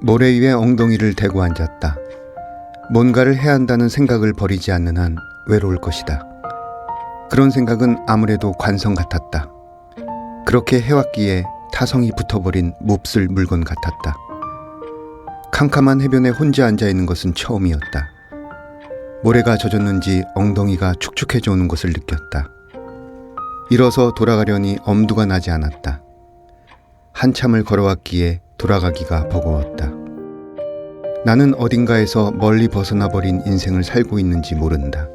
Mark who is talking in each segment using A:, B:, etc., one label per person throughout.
A: 모래 위에 엉덩이를 대고 앉았다. 뭔가를 해야 한다는 생각을 버리지 않는 한 외로울 것이다. 그런 생각은 아무래도 관성 같았다. 그렇게 해왔기에 타성이 붙어버린 몹쓸 물건 같았다. 캄캄한 해변에 혼자 앉아있는 것은 처음이었다. 모래가 젖었는지 엉덩이가 축축해져 오는 것을 느꼈다. 일어서 돌아가려니 엄두가 나지 않았다. 한참을 걸어왔기에 돌아가기가 버거웠다. 나는 어딘가에서 멀리 벗어나 버린 인생을 살고 있는지 모른다.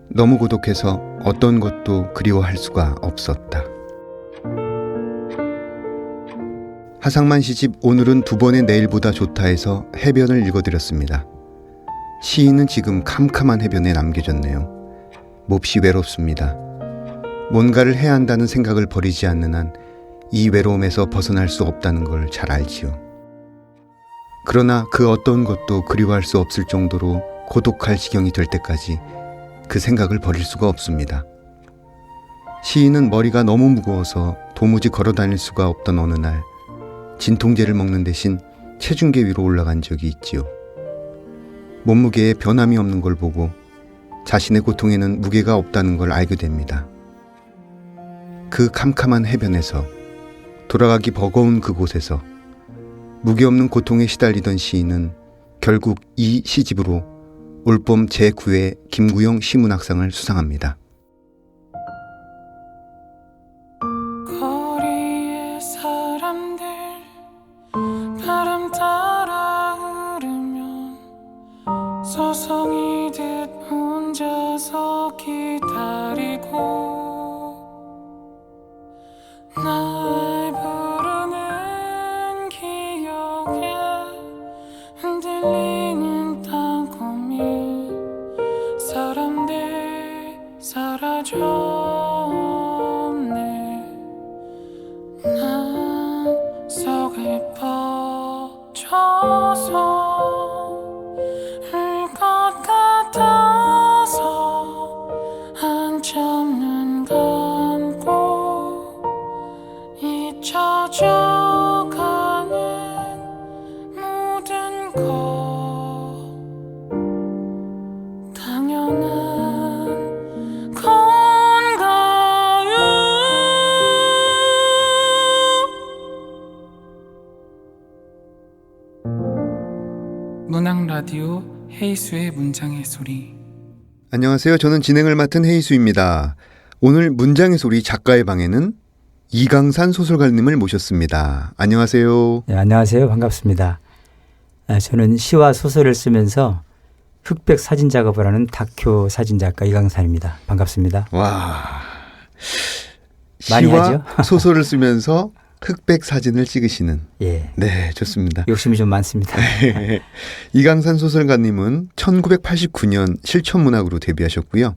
A: 너무 고독해서 어떤 것도 그리워할 수가 없었다. 하상만 시집 오늘은 두 번의 내일보다 좋다 해서 해변을 읽어드렸습니다. 시인은 지금 캄캄한 해변에 남겨졌네요. 몹시 외롭습니다. 뭔가를 해야 한다는 생각을 버리지 않는 한 이 외로움에서 벗어날 수 없다는 걸 잘 알지요. 그러나 그 어떤 것도 그리워할 수 없을 정도로 고독할 지경이 될 때까지 그 생각을 버릴 수가 없습니다. 시인은 머리가 너무 무거워서 도무지 걸어 다닐 수가 없던 어느 날 진통제를 먹는 대신 체중계 위로 올라간 적이 있지요. 몸무게에 변함이 없는 걸 보고 자신의 고통에는 무게가 없다는 걸 알게 됩니다. 그 캄캄한 해변에서, 돌아가기 버거운 그곳에서 무게 없는 고통에 시달리던 시인은 결국 이 시집으로 올봄 제9회 김구영 시문학상을 수상합니다.
B: 거리의 사람들 바람 따라 흐르면 서성이듯 혼자서 기다리고 날 부르는 기억에 흔들리는 땅콩이 사람들 사라졌네. 난 속을 퍼져서 울 것 같아서 한참 눈 감고 잊혀져가는 모든 것 당연한 건가요? 문학 라디오 헤이수의 문장의 소리.
A: 안녕하세요. 저는 진행을 맡은 헤이수입니다. 오늘 문장의 소리 작가의 방에는 이강산 소설가님을 모셨습니다. 안녕하세요.
C: 네, 안녕하세요. 반갑습니다. 저는 시와 소설을 쓰면서 흑백 사진 작업을 하는 다큐 사진 작가 이강산입니다. 반갑습니다.
A: 와,
C: 많이
A: 시와
C: 하죠?
A: 소설을 쓰면서 흑백 사진을 찍으시는.
C: 예.
A: 네, 좋습니다.
C: 욕심이 좀 많습니다.
A: 이강산 소설가님은 1989년 실천문학으로 데뷔하셨고요.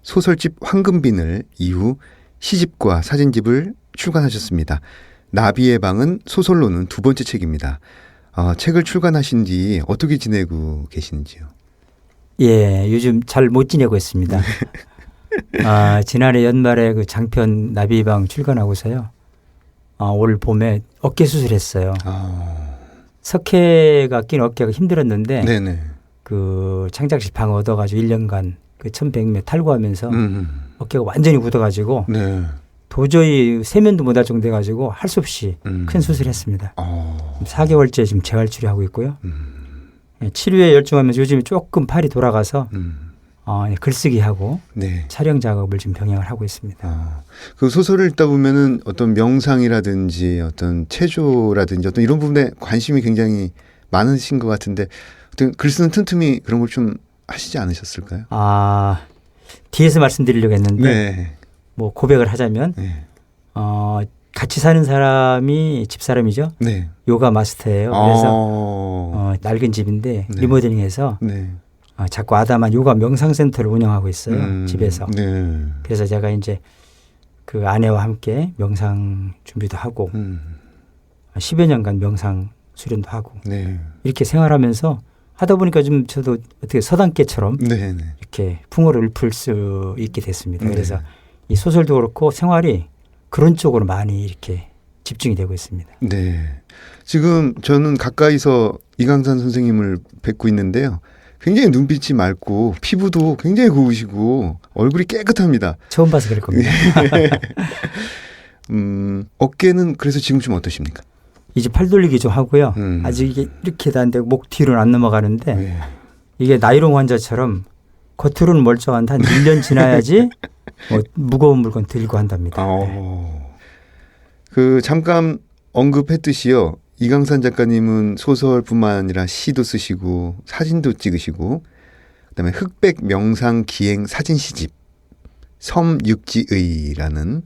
A: 소설집 황금비늘 이후 시집과 사진집을 출간하셨습니다. 나비의 방은 소설로는 두 번째 책입니다. 책을 출간하신 뒤 어떻게 지내고 계시는지요?
C: 예, 요즘 잘 못 지내고 있습니다. 지난해 연말에 그 장편 나비의 방 출간하고서요. 올 봄에 어깨 수술했어요. 석회가 낀 어깨가 힘들었는데
A: 네네.
C: 그 창작실 방 얻어가지고 1년간 그 1100매 탈구하면서 어깨가 완전히 굳어가지고
A: 네.
C: 도저히 세면도 못할 정도 돼가지고 할 수 없이 큰 수술을 했습니다. 4개월째 지금 재활 치료하고 있고요. 치료에 열중하면서 요즘에 조금 팔이 돌아가서 글쓰기 하고
A: 네.
C: 촬영 작업을 지금 병행을 하고 있습니다.
A: 그 소설을 읽다 보면은 어떤 명상이라든지 어떤 체조라든지 어떤 이런 부분에 관심이 굉장히 많으신 것 같은데 어떤 글 쓰는 틈틈이 그런 걸 좀 하시지 않으셨을까요?
C: 뒤에서 말씀드리려고 했는데
A: 네.
C: 뭐 고백을 하자면
A: 네.
C: 같이 사는 사람이 집사람이죠.
A: 네.
C: 요가 마스터예요. 그래서 낡은 집인데
A: 네.
C: 리모델링해서
A: 네.
C: 자꾸 아담한 요가 명상센터를 운영하고 있어요. 집에서.
A: 네.
C: 그래서 제가 이제 그 아내와 함께 명상 준비도 하고 10여 년간 명상 수련도 하고
A: 네.
C: 이렇게 생활하면서 하다 보니까 좀 저도 어떻게 서당계처럼
A: 네. 네.
C: 이렇게 풍어를 읊을 수 있게 됐습니다.
A: 네.
C: 그래서 이 소설도 그렇고 생활이 그런 쪽으로 많이 이렇게 집중이 되고 있습니다.
A: 네. 지금 저는 가까이서 이강산 선생님을 뵙고 있는데요. 굉장히 눈빛이 맑고 피부도 굉장히 고우시고 얼굴이 깨끗합니다.
C: 처음 봐서 그럴 겁니다.
A: 어깨는 그래서 지금 좀 어떠십니까?
C: 이제 팔 돌리기 좀 하고요. 아직 이게 이렇게 다 안 되고 목 뒤로는 안 넘어가는데
A: 네.
C: 이게 나이롱 환자처럼 겉으로는 멀쩡한데 한 1년 지나야지 뭐 무거운 물건 들고 한답니다.
A: 그 잠깐 언급했듯이요. 이강산 작가님은 소설뿐만 아니라 시도 쓰시고 사진도 찍으시고 그다음에 흑백 명상 기행 사진 시집 섬육지의라는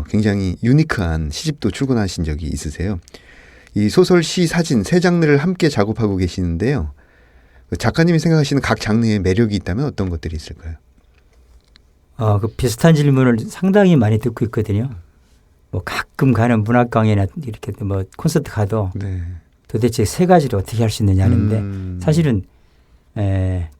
A: 굉장히 유니크한 시집도 출간하신 적이 있으세요. 이 소설, 시, 사진 세 장르를 함께 작업하고 계시는데요. 작가님이 생각하시는 각 장르의 매력이 있다면 어떤 것들이 있을까요?
C: 그 비슷한 질문을 상당히 많이 듣고 있거든요. 뭐 가끔 가는 문학 강의나 이렇게 뭐 콘서트 가도
A: 네.
C: 도대체 세 가지를 어떻게 할 수 있느냐 하는데 사실은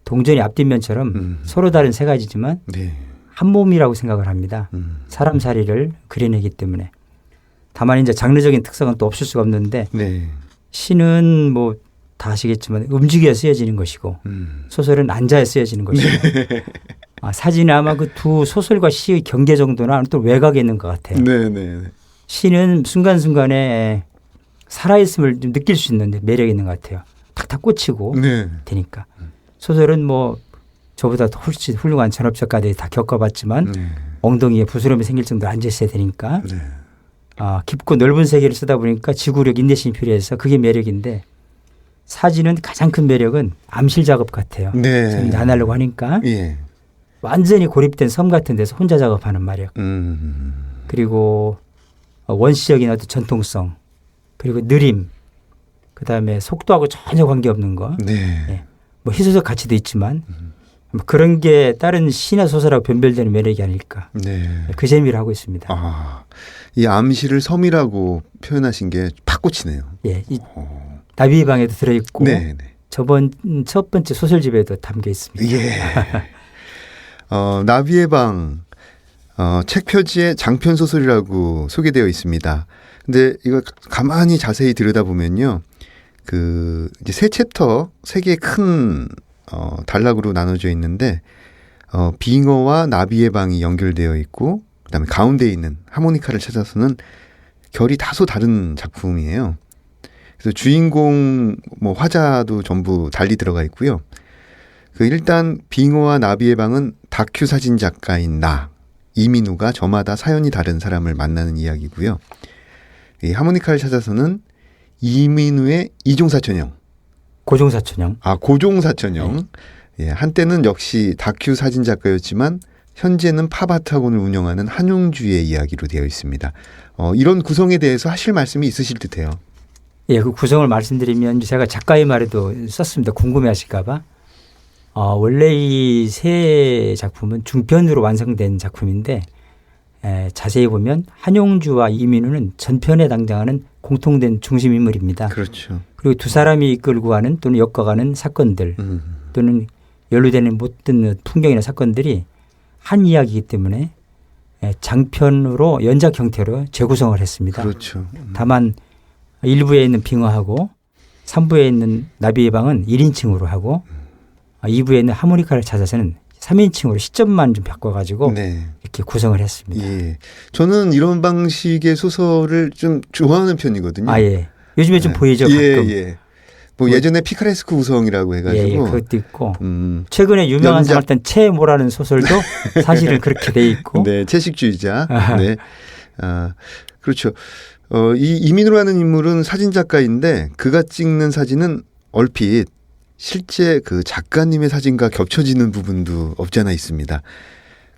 C: 동전이 앞뒷면처럼 서로 다른 세 가지지만
A: 네.
C: 한 몸이라고 생각을 합니다. 사람살이를 그려내기 때문에. 다만 이제 장르적인 특성은 또 없을 수가 없는데
A: 네.
C: 시는 뭐 다 아시겠지만 움직여 쓰여지는 것이고 소설은 앉아야 쓰여지는 것이고 사진은 아마 그 두 소설과 시의 경계 정도나 또 외곽에 있는 것 같아요.
A: 네.
C: 시는 순간순간에 살아있음을 좀 느낄 수 있는 매력이 있는 것 같아요. 탁탁 꽂히고
A: 네.
C: 되니까. 소설은 뭐 저보다 훨씬 훌륭한 전업작가들이 다 겪어봤지만 엉덩이에 부스럼이 생길 정도로 앉아있어야 되니까
A: 네.
C: 깊고 넓은 세계를 쓰다 보니까 지구력, 인내심이 필요해서 그게 매력인데 사진은 가장 큰 매력은 암실 작업 같아요.
A: 네.
C: 저는 안 하려고 하니까
A: 예.
C: 완전히 고립된 섬 같은 데서 혼자 작업하는 매력. 그리고 원시적인 어떤 전통성 그리고 느림 그다음에 속도하고 전혀 관계없는 거.
A: 네.
C: 뭐 희소적 가치도 있지만 뭐 그런 게 다른 시나 소설하고 변별되는 매력이 아닐까.
A: 네.
C: 그 재미를 하고 있습니다.
A: 이 암시를 섬이라고 표현하신 게 팍 꽂히네요.
C: 예, 이 나비의 방에도 들어있고
A: 네.
C: 저번 첫 번째 소설집에도 담겨 있습니다.
A: 예. 나비의 방 책 표지에 장편 소설이라고 소개되어 있습니다. 근데 이거 가만히 자세히 들여다보면요. 그 이제 세 챕터 세 개의 큰 단락으로 나눠져 있는데 빙어와 나비의 방이 연결되어 있고 그다음에 가운데에 있는 하모니카를 찾아서는 결이 다소 다른 작품이에요. 그래서 주인공 뭐 화자도 전부 달리 들어가 있고요. 그 일단 빙어와 나비의 방은 다큐 사진 작가인 이민우가 저마다 사연이 다른 사람을 만나는 이야기고요. 이 하모니카를 찾아서는 이민우의 이종사촌형.
C: 고종사촌형.
A: 고종사촌형. 네. 예, 한때는 역시 다큐 사진 작가였지만 현재는 팝아트 학원을 운영하는 한용주의 이야기로 되어 있습니다. 이런 구성에 대해서 하실 말씀이 있으실 듯해요.
C: 예, 그 구성을 말씀드리면 제가 작가의 말에도 썼습니다. 궁금해하실까 봐. 원래 이 세 작품은 중편으로 완성된 작품인데 자세히 보면 한용주와 이민우는 전편에 등장하는 공통된 중심 인물입니다.
A: 그렇죠.
C: 그리고 두 사람이 이끌고 가는 또는 엮어가는 사건들 또는 연루되는 모든 풍경이나 사건들이 한 이야기이기 때문에 장편으로 연작 형태로 재구성을 했습니다.
A: 그렇죠.
C: 다만 1부에 있는 빙어하고 3부에 있는 나비의 방은 1인칭으로 하고 2부에 있는 하모니카를 찾아서는 3인칭으로 시점만 좀 바꿔가지고
A: 네.
C: 이렇게 구성을 했습니다.
A: 예. 저는 이런 방식의 소설을 좀 좋아하는 편이거든요.
C: 예. 요즘에 좀 보이죠 가끔.
A: 예. 뭐 예전에 피카레스크 구성이라고 해가지고.
C: 예, 그것도 있고 최근에 유명한 사람 채모라는 소설도 사실은 그렇게 돼 있고.
A: 네, 채식주의자. 네. 그렇죠. 이 이민우라는 인물은 사진 작가인데 그가 찍는 사진은 얼핏 실제 그 작가님의 사진과 겹쳐지는 부분도 없지 않아 있습니다.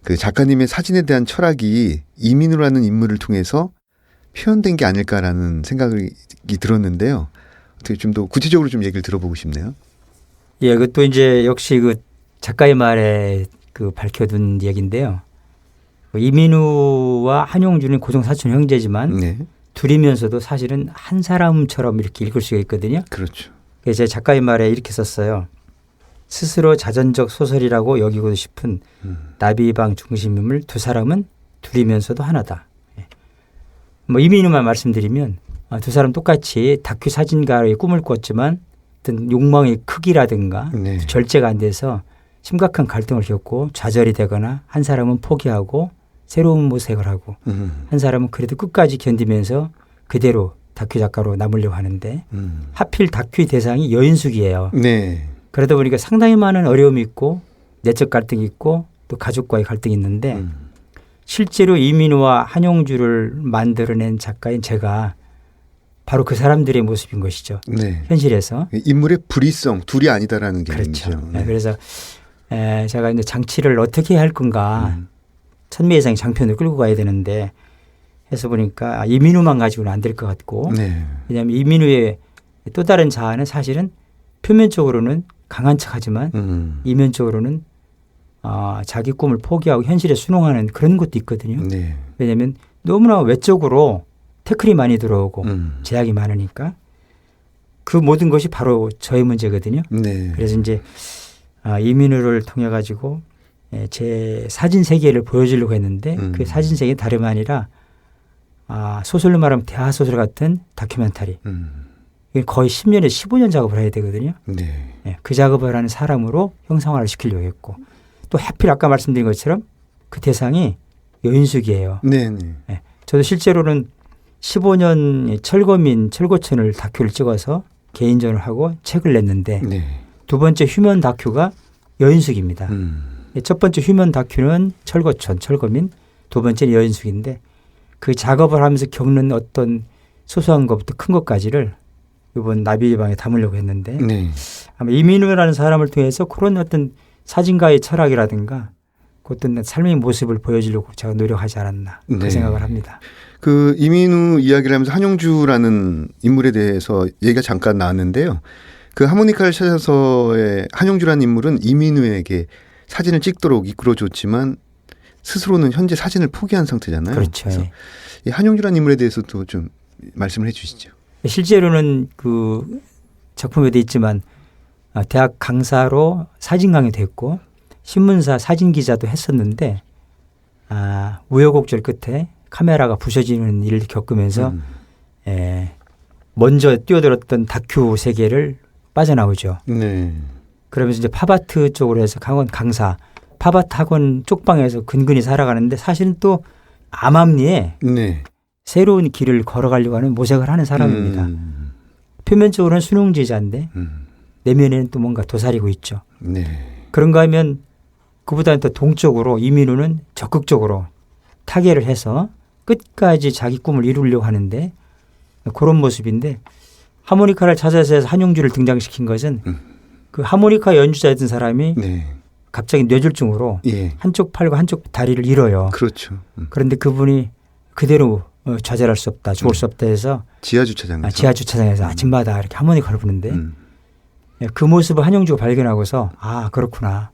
A: 그 작가님의 사진에 대한 철학이 이민우라는 인물을 통해서 표현된 게 아닐까라는 생각이 들었는데요. 어떻게 좀 더 구체적으로 좀 얘기를 들어보고 싶네요.
C: 예, 그것도 이제 역시 그 작가의 말에 그 밝혀둔 얘기인데요. 이민우와 한용주는 고종사촌 형제지만
A: 네.
C: 둘이면서도 사실은 한 사람처럼 이렇게 읽을 수가 있거든요.
A: 그렇죠.
C: 그래서 제 작가의 말에 이렇게 썼어요. 스스로 자전적 소설이라고 여기고 싶은 나비방 중심인물 두 사람은 둘이면서도 하나다. 뭐 이민우만 말씀드리면 두 사람 똑같이 다큐 사진가의 꿈을 꿨지만 어떤 욕망의 크기라든가
A: 네.
C: 절제가 안 돼서 심각한 갈등을 겪고 좌절이 되거나 한 사람은 포기하고 새로운 모색을 하고 한 사람은 그래도 끝까지 견디면서 그대로 다큐 작가로 남으려고 하는데 하필 다큐의 대상이 여인숙이에요.
A: 네.
C: 그러다 보니까 상당히 많은 어려움이 있고 내적 갈등이 있고 또 가족과의 갈등이 있는데 실제로 이민우와 한용주를 만들어낸 작가인 제가 바로 그 사람들의 모습인 것이죠.
A: 네.
C: 현실에서.
A: 인물의 불이성 둘이 아니다라는
C: 그렇죠.
A: 개념이죠.
C: 네. 그래서 제가 이제 장치를 어떻게 해야 할 건가. 천매 이상의 장편을 끌고 가야 되는데 해서 보니까 이민우만 가지고는 안 될 것 같고
A: 네.
C: 왜냐하면 이민우의 또 다른 자아는 사실은 표면적으로는 강한 척하지만 이면적으로는 자기 꿈을 포기하고 현실에 순응하는 그런 것도 있거든요.
A: 네.
C: 왜냐하면 너무나 외적으로 태클이 많이 들어오고 제약이 많으니까 그 모든 것이 바로 저의 문제거든요.
A: 네.
C: 그래서 이제 이민우를 통해 가지고 제 사진 세계를 보여주려고 했는데 그 사진 세계 다름 아니라 소설로 말하면 대하 소설 같은 다큐멘터리. 이게 거의 10년에서 15년 작업을 해야 되거든요.
A: 네.
C: 그 작업을 하는 사람으로 형상화를 시키려고 했고 또 하필 아까 말씀드린 것처럼 그 대상이 여인숙이에요.
A: 네. 네.
C: 저도 실제로는 15년 철거촌을 다큐를 찍어서 개인전을 하고 책을 냈는데
A: 네.
C: 두 번째 휴먼 다큐가 여인숙입니다. 첫 번째 휴먼 다큐는 철거민, 두 번째는 여인숙인데 그 작업을 하면서 겪는 어떤 소소한 것부터 큰 것까지를 이번 나비의 방에 담으려고 했는데
A: 네.
C: 아마 이민우라는 사람을 통해서 그런 어떤 사진가의 철학이라든가 그 어떤 삶의 모습을 보여주려고 제가 노력하지 않았나
A: 네.
C: 그 생각을 합니다.
A: 그 이민우 이야기를 하면서 한용주라는 인물에 대해서 얘기가 잠깐 나왔는데요. 그 하모니카를 찾아서의 한용주라는 인물은 이민우에게 사진을 찍도록 이끌어줬지만 스스로는 현재 사진을 포기한 상태잖아요.
C: 그렇죠.
A: 그래서 이 한용주라는 인물에 대해서도 좀 말씀을 해 주시죠.
C: 실제로는 그 작품에도 있지만 대학 강사로 사진 강의도 했고 신문사 사진 기자도 했었는데 우여곡절 끝에 카메라가 부서지는 일을 겪으면서 먼저 뛰어들었던 다큐 세계를 빠져나오죠.
A: 네.
C: 그러면서 이제 팝아트 쪽으로 해서 강사 팝아트 학원 쪽방에서 근근히 살아가는데 사실은 또 암암리에
A: 네.
C: 새로운 길을 걸어가려고 하는 모색을 하는 사람입니다. 표면적으로는 수능지자인데 내면에는 또 뭔가 도사리고 있죠.
A: 네.
C: 그런가 하면 그보다는 더 동적으로 이민우는 적극적으로 타결을 해서 끝까지 자기 꿈을 이루려고 하는데 그런 모습인데 하모니카를 찾아서 해서 한용주를 등장시킨 것은 그 하모니카 연주자였던 사람이
A: 네.
C: 갑자기 뇌졸중으로
A: 예.
C: 한쪽 팔과 한쪽 다리를 잃어요.
A: 그렇죠.
C: 그런데 그분이 그대로 좌절할 수 없다, 죽을 수 없다 해서
A: 지하 주차장에서
C: 지하주차장에서 아침마다 이렇게 하모니카를 부는데 그 모습을 한용주가 발견하고서 그렇구나.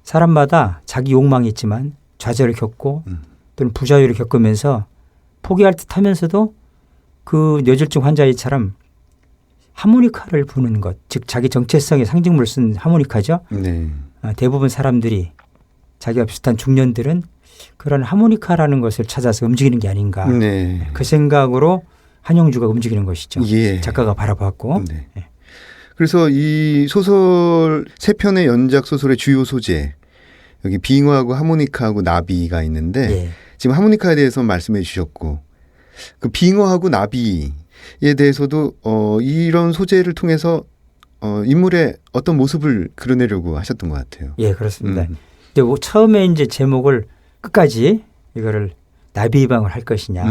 C: 사람마다 자기 욕망이 있지만 좌절을 겪고 또는 부자유를 겪으면서 포기할 듯 하면서도 그 뇌졸중 환자의처럼 하모니카를 부는 것, 즉 자기 정체성의 상징물을 쓴 하모니카죠.
A: 네.
C: 대부분 사람들이 자기와 비슷한 중년들은 그런 하모니카라는 것을 찾아서 움직이는 게 아닌가.
A: 네.
C: 그 생각으로 한용주가 움직이는 것이죠.
A: 예.
C: 작가가 바라봤고.
A: 네. 그래서 이 소설 세 편의 연작 소설의 주요 소재 여기 빙하하고 하모니카하고 나비가 있는데
C: 예.
A: 지금 하모니카에 대해서 말씀해 주셨고 그 빙하하고 나비에 대해서도 이런 소재를 통해서 인물의 어떤 모습을 그려내려고 하셨던 것 같아요.
C: 예, 그렇습니다. 근데 처음에 이제 제목을 끝까지 이거를 나비방을 할 것이냐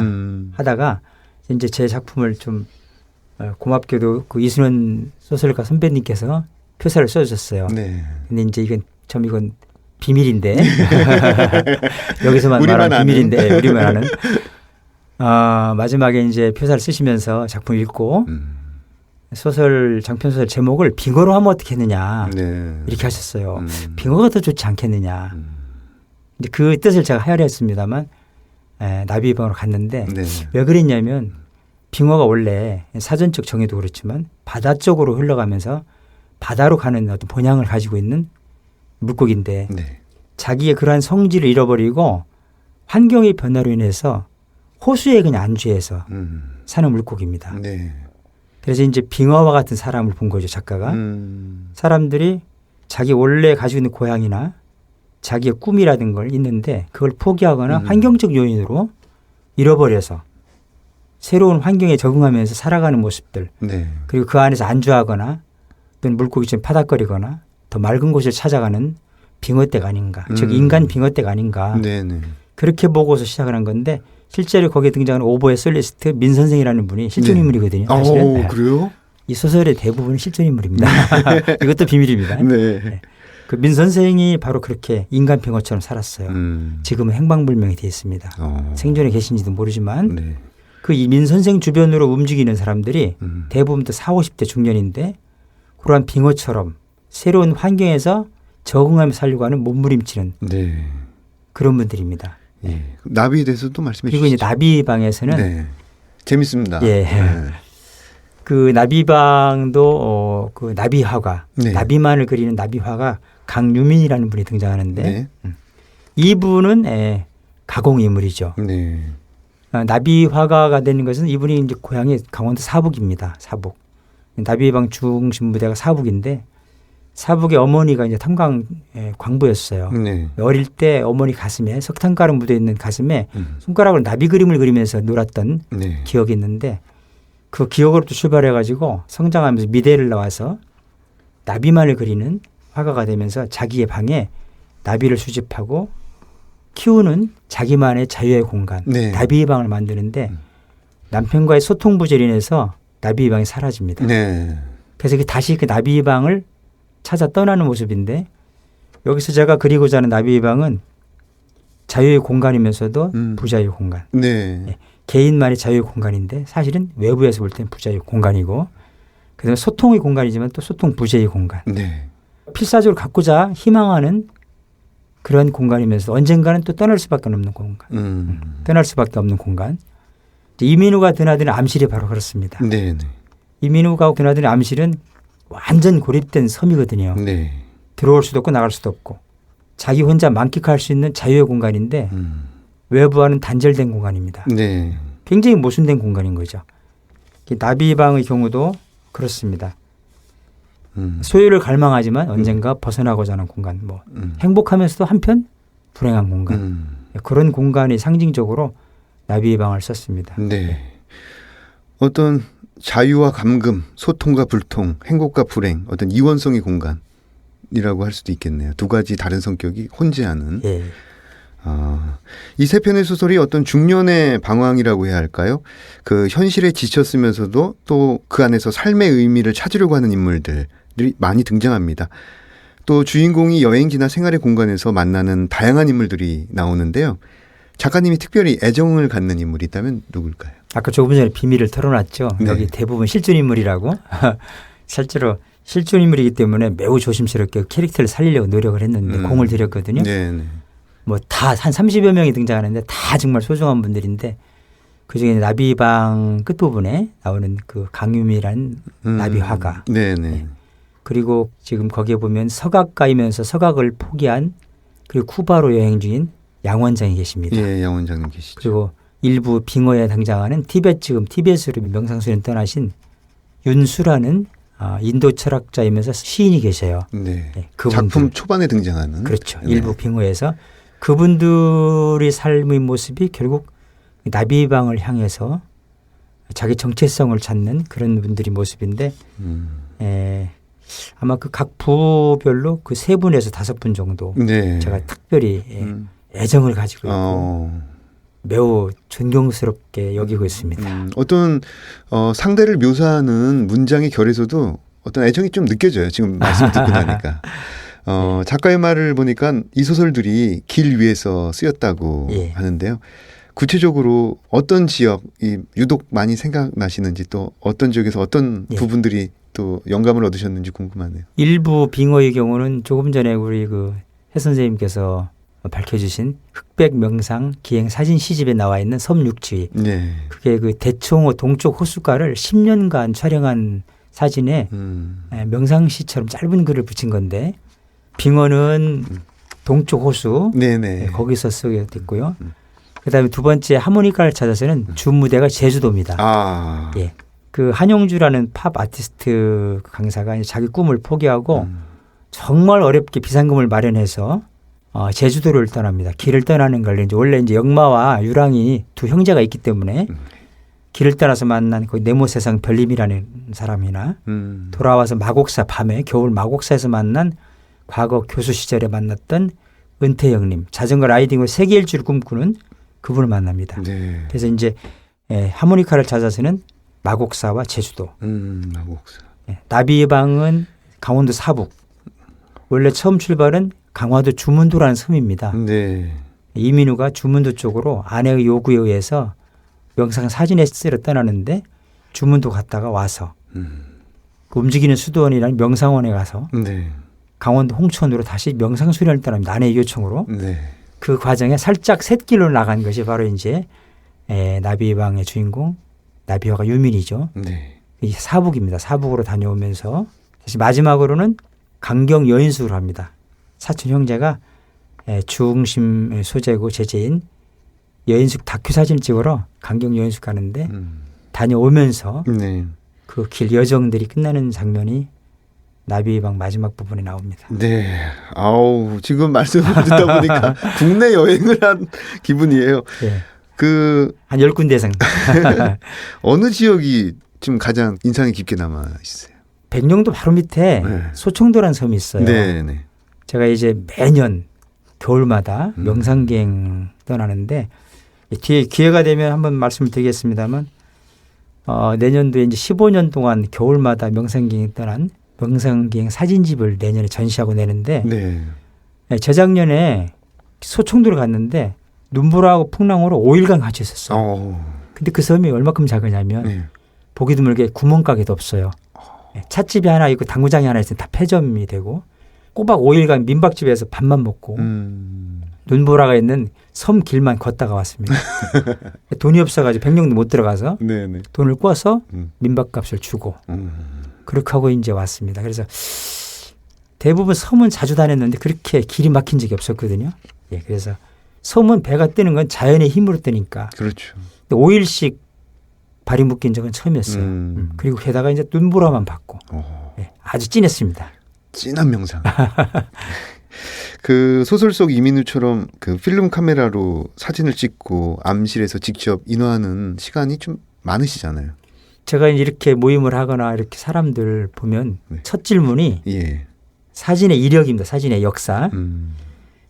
C: 하다가 이제 제 작품을 좀 고맙게도 그 이순원 소설가 선배님께서 표사를 써주셨어요.
A: 네.
C: 근데 이제 이건 비밀인데 여기서만
A: 우리만
C: 말하는
A: 아는.
C: 비밀인데 우리만 아는. 마지막에 이제 표사를 쓰시면서 작품 읽고 소설 장편 소설 제목을 빙어로 하면 어떻게 했느냐
A: 네.
C: 이렇게 하셨어요. 빙어가 더 좋지 않겠느냐. 이제 그 뜻을 제가 헤아렸습니다만 나비방으로 갔는데
A: 네.
C: 왜 그랬냐면 빙어가 원래 사전적 정의도 그렇지만 바다 쪽으로 흘러가면서 바다로 가는 어떤 본향을 가지고 있는 물고기인데
A: 네.
C: 자기의 그러한 성질을 잃어버리고 환경의 변화로 인해서 호수에 그냥 안주해서 사는 물고기입니다.
A: 네.
C: 그래서 이제 빙어와 같은 사람을 본 거죠, 작가가. 사람들이 자기 원래 가지고 있는 고향이나 자기의 꿈이라든 걸 있는데 그걸 포기하거나 환경적 요인으로 잃어버려서 새로운 환경에 적응하면서 살아가는 모습들,
A: 네.
C: 그리고 그 안에서 안주하거나 또는 물고기처럼 파닥거리거나 더 맑은 곳을 찾아가는 빙어떼가 아닌가, 즉 인간 빙어떼가 아닌가.
A: 네네.
C: 그렇게 보고서 시작을 한 건데 실제로 거기에 등장하는 오보의 솔리스트 민 선생이라는 분이 실존 인물이거든요. 사실은.
A: 오, 그래요?
C: 이 소설의 대부분은 실존 인물입니다. 이것도 비밀입니다.
A: 네.
C: 네. 그 민 선생이 바로 그렇게 인간 빙어처럼 살았어요. 지금은 행방불명이 되어 있습니다. 생존에 계신지도 모르지만
A: 네.
C: 그 이 민 선생 주변으로 움직이는 사람들이 대부분 또 40, 50대 중년인데 그러한 빙어처럼 새로운 환경에서 적응하며 살려고 하는 몸부림치는
A: 네.
C: 그런 분들입니다.
A: 예. 나비에 대해서도 말씀해 주시죠.
C: 그리고 이제 나비방에서는
A: 네. 재밌습니다.
C: 예.
A: 네.
C: 그 나비방도 그 나비화가
A: 네.
C: 나비만을 그리는 나비화가 강유민이라는 분이 등장하는데
A: 네.
C: 이분은 가공 인물이죠.
A: 네.
C: 나비화가가 되는 것은 이분이 이제 고향이 강원도 사북입니다. 사북. 나비방 중심 부대가 사북인데 사북의 어머니가 이제 탄광 광부였어요.
A: 네.
C: 어릴 때 어머니 가슴에 석탄가루 묻어 있는 가슴에 손가락으로 나비 그림을 그리면서 놀았던
A: 네.
C: 기억이 있는데 그 기억으로부터 출발해 가지고 성장하면서 미대를 나와서 나비만을 그리는 화가가 되면서 자기의 방에 나비를 수집하고 키우는 자기만의 자유의 공간,
A: 네.
C: 나비의 방을 만드는데 남편과의 소통 부재로 인해서 나비의 방이 사라집니다.
A: 네.
C: 그래서 다시 그 나비의 방을 찾아 떠나는 모습인데 여기서 제가 그리고자 하는 나비의 방은 자유의 공간이면서도 부자유의 공간.
A: 네.
C: 개인만의 자유의 공간인데 사실은 외부에서 볼 때는 부자유의 공간이고 그다음에 소통의 공간이지만 또 소통 부재의 공간.
A: 네.
C: 필사적으로 갖고자 희망하는 그런 공간이면서 언젠가는 또 떠날 수밖에 없는 공간. 떠날 수밖에 없는 공간. 이민우가 드나드는 암실이 바로 그렇습니다.
A: 네. 네.
C: 이민우가 드나드는 암실은 완전 고립된 섬이거든요.
A: 네.
C: 들어올 수도 없고 나갈 수도 없고 자기 혼자 만끽할 수 있는 자유의 공간인데 외부와는 단절된 공간입니다.
A: 네.
C: 굉장히 모순된 공간인 거죠. 나비방의 경우도 그렇습니다. 소유를 갈망하지만 언젠가 벗어나고자 하는 공간, 뭐 행복하면서도 한편 불행한 공간, 그런 공간이 상징적으로 나비의 방을 썼습니다.
A: 네. 어떤 자유와 감금, 소통과 불통, 행복과 불행, 어떤 이원성의 공간이라고 할 수도 있겠네요. 두 가지 다른 성격이 혼재하는.
C: 예.
A: 이 세 편의 소설이 어떤 중년의 방황이라고 해야 할까요? 그 현실에 지쳤으면서도 또 그 안에서 삶의 의미를 찾으려고 하는 인물들이 많이 등장합니다. 또 주인공이 여행지나 생활의 공간에서 만나는 다양한 인물들이 나오는데요. 작가님이 특별히 애정을 갖는 인물이 있다면 누굴까요?
C: 아까 조금 전에 비밀을 털어놨죠.
A: 네.
C: 여기 대부분 실존 인물이라고. 실제로 실존 인물이기 때문에 매우 조심스럽게 캐릭터를 살리려고 노력을 했는데 공을 들였거든요.
A: 네.
C: 뭐 다 한 30여 명이 등장하는데 다 정말 소중한 분들인데 그중에 나비방 끝부분에 나오는 그 강유미라는 나비 화가.
A: 네네.
C: 그리고 지금 거기에 보면 서각가이면서 서각을 포기한 그리고 쿠바로 여행 중인 양 원장이 계십니다.
A: 예, 양 원장님 계시죠.
C: 그리고 일부 빙어에 등장하는 지금 티베트로 명상수련 떠나신 윤수라는 인도 철학자이면서 시인이 계셔요.
A: 네.
C: 네, 그분들.
A: 작품 초반에 등장하는.
C: 그렇죠.
A: 네.
C: 일부 빙어에서 그분들의 삶의 모습이 결국 나비방을 향해서 자기 정체성을 찾는 그런 분들이 모습인데 아마 그 각 부별로 그 3분에서 5분 정도
A: 네.
C: 제가 특별히 애정을 가지고 있고 매우 존경스럽게 여기고 있습니다.
A: 어떤 상대를 묘사하는 문장의 결에서도 어떤 애정이 좀 느껴져요. 지금 말씀 듣고 나니까. 작가의 말을 보니까 이 소설들이 길 위에서 쓰였다고
C: 예.
A: 하는데요. 구체적으로 어떤 지역이 유독 많이 생각나시는지 또 어떤 지역에서 어떤
C: 예.
A: 부분들이 또 영감을 얻으셨는지 궁금하네요.
C: 일부 빙어의 경우는 조금 전에 우리 그 해 선생님께서 밝혀주신 흑백 명상 기행 사진 시집에 나와 있는 섬육지.
A: 네.
C: 그게 그 대청호 동쪽 호숫가를 10년간 촬영한 사진에 명상시처럼 짧은 글을 붙인 건데 빙어는 동쪽 호수
A: 네네.
C: 거기서 쓰게 됐고요. 그다음에 두 번째 하모니카를 찾아서는 주 무대가 제주도입니다.
A: 아.
C: 예. 그 한용주라는 팝 아티스트 강사가 이제 자기 꿈을 포기하고 정말 어렵게 비상금을 마련해서 제주도를 떠납니다. 길을 떠나는 걸 이제 원래 이제 영마와 유랑이 두 형제가 있기 때문에 길을 떠나서 만난 그 네모 세상 별님이라는 사람이나 돌아와서 마곡사 밤에 겨울 마곡사에서 만난 과거 교수 시절에 만났던 은퇴형님 자전거 라이딩으로 세계 일주를 꿈꾸는 그분을 만납니다.
A: 네.
C: 그래서 이제 하모니카를 찾아서는 마곡사와 제주도.
A: 마곡사.
C: 나비방은 강원도 사북. 원래 처음 출발은 강화도 주문도라는 섬입니다.
A: 네.
C: 이민우가 주문도 쪽으로 아내의 요구에 의해서 명상 사진에 쓰러 떠나는데 주문도 갔다가 와서 그 움직이는 수도원이라는 명상원에 가서
A: 네.
C: 강원도 홍천으로 다시 명상 수련을 떠납니다. 아내의 요청으로.
A: 네.
C: 그 과정에 살짝 샛길로 나간 것이 바로 이제 나비방의 주인공 나비화가 유민이죠.
A: 네.
C: 이 사북입니다. 사북으로 다녀오면서 다시 마지막으로는 강경 여인숙을 합니다. 사촌 형제가 중심 소재고 제재인 여인숙 다큐 사진을 찍으러 강경 여인숙 가는데 다녀오면서
A: 네.
C: 그 길 여정들이 끝나는 장면이 나비방 마지막 부분에 나옵니다.
A: 네. 아우, 지금 말씀을 듣다 보니까 국내 여행을 한 기분이에요.
C: 예.
A: 한
C: 10군데 이상.
A: 어느 지역이 지금 가장 인상이 깊게 남아 있어요?
C: 백령도 바로 밑에
A: 네.
C: 소청도라는 섬이 있어요.
A: 네, 네.
C: 제가 이제 매년 겨울마다 명상기행 떠나는데 뒤에 기회가 되면 한번 말씀을 드리겠습니다만 내년도에 이제 15년 동안 겨울마다 명상기행 떠난 명상기행 사진집을 내년에 전시하고 내는데
A: 네.
C: 재작년에 소청도를 갔는데 눈보라하고 풍랑으로 5일간 같이 있었어요. 근데 그 섬이 얼마큼 작으냐면
A: 네.
C: 보기 드물게 구멍가게도 없어요. 찻집이 하나 있고 당구장이 하나 있으면 다 폐점이 되고 꼬박 5일간 민박집에서 밥만 먹고 눈보라가 있는 섬 길만 걷다가 왔습니다. 돈이 없어가지고 백령도 못 들어가서
A: 네, 네.
C: 돈을 꿔서 민박값을 주고 그렇게 하고 이제 왔습니다. 그래서 대부분 섬은 자주 다녔는데 그렇게 길이 막힌 적이 없었거든요. 예, 그래서 섬은 배가 뜨는 건 자연의 힘으로 뜨니까.
A: 그렇죠.
C: 5일씩 발이 묶인 적은 처음이었어요. 그리고 게다가 이제 눈보라만 받고 예, 아주 찐했습니다.
A: 찐한 명상. 그 소설 속 이민우처럼 그 필름 카메라로 사진을 찍고 암실에서 직접 인화하는 시간이 좀 많으시잖아요.
C: 제가 이렇게 모임을 하거나 이렇게 사람들 보면
A: 네.
C: 첫 질문이
A: 예.
C: 사진의 이력입니다. 사진의 역사.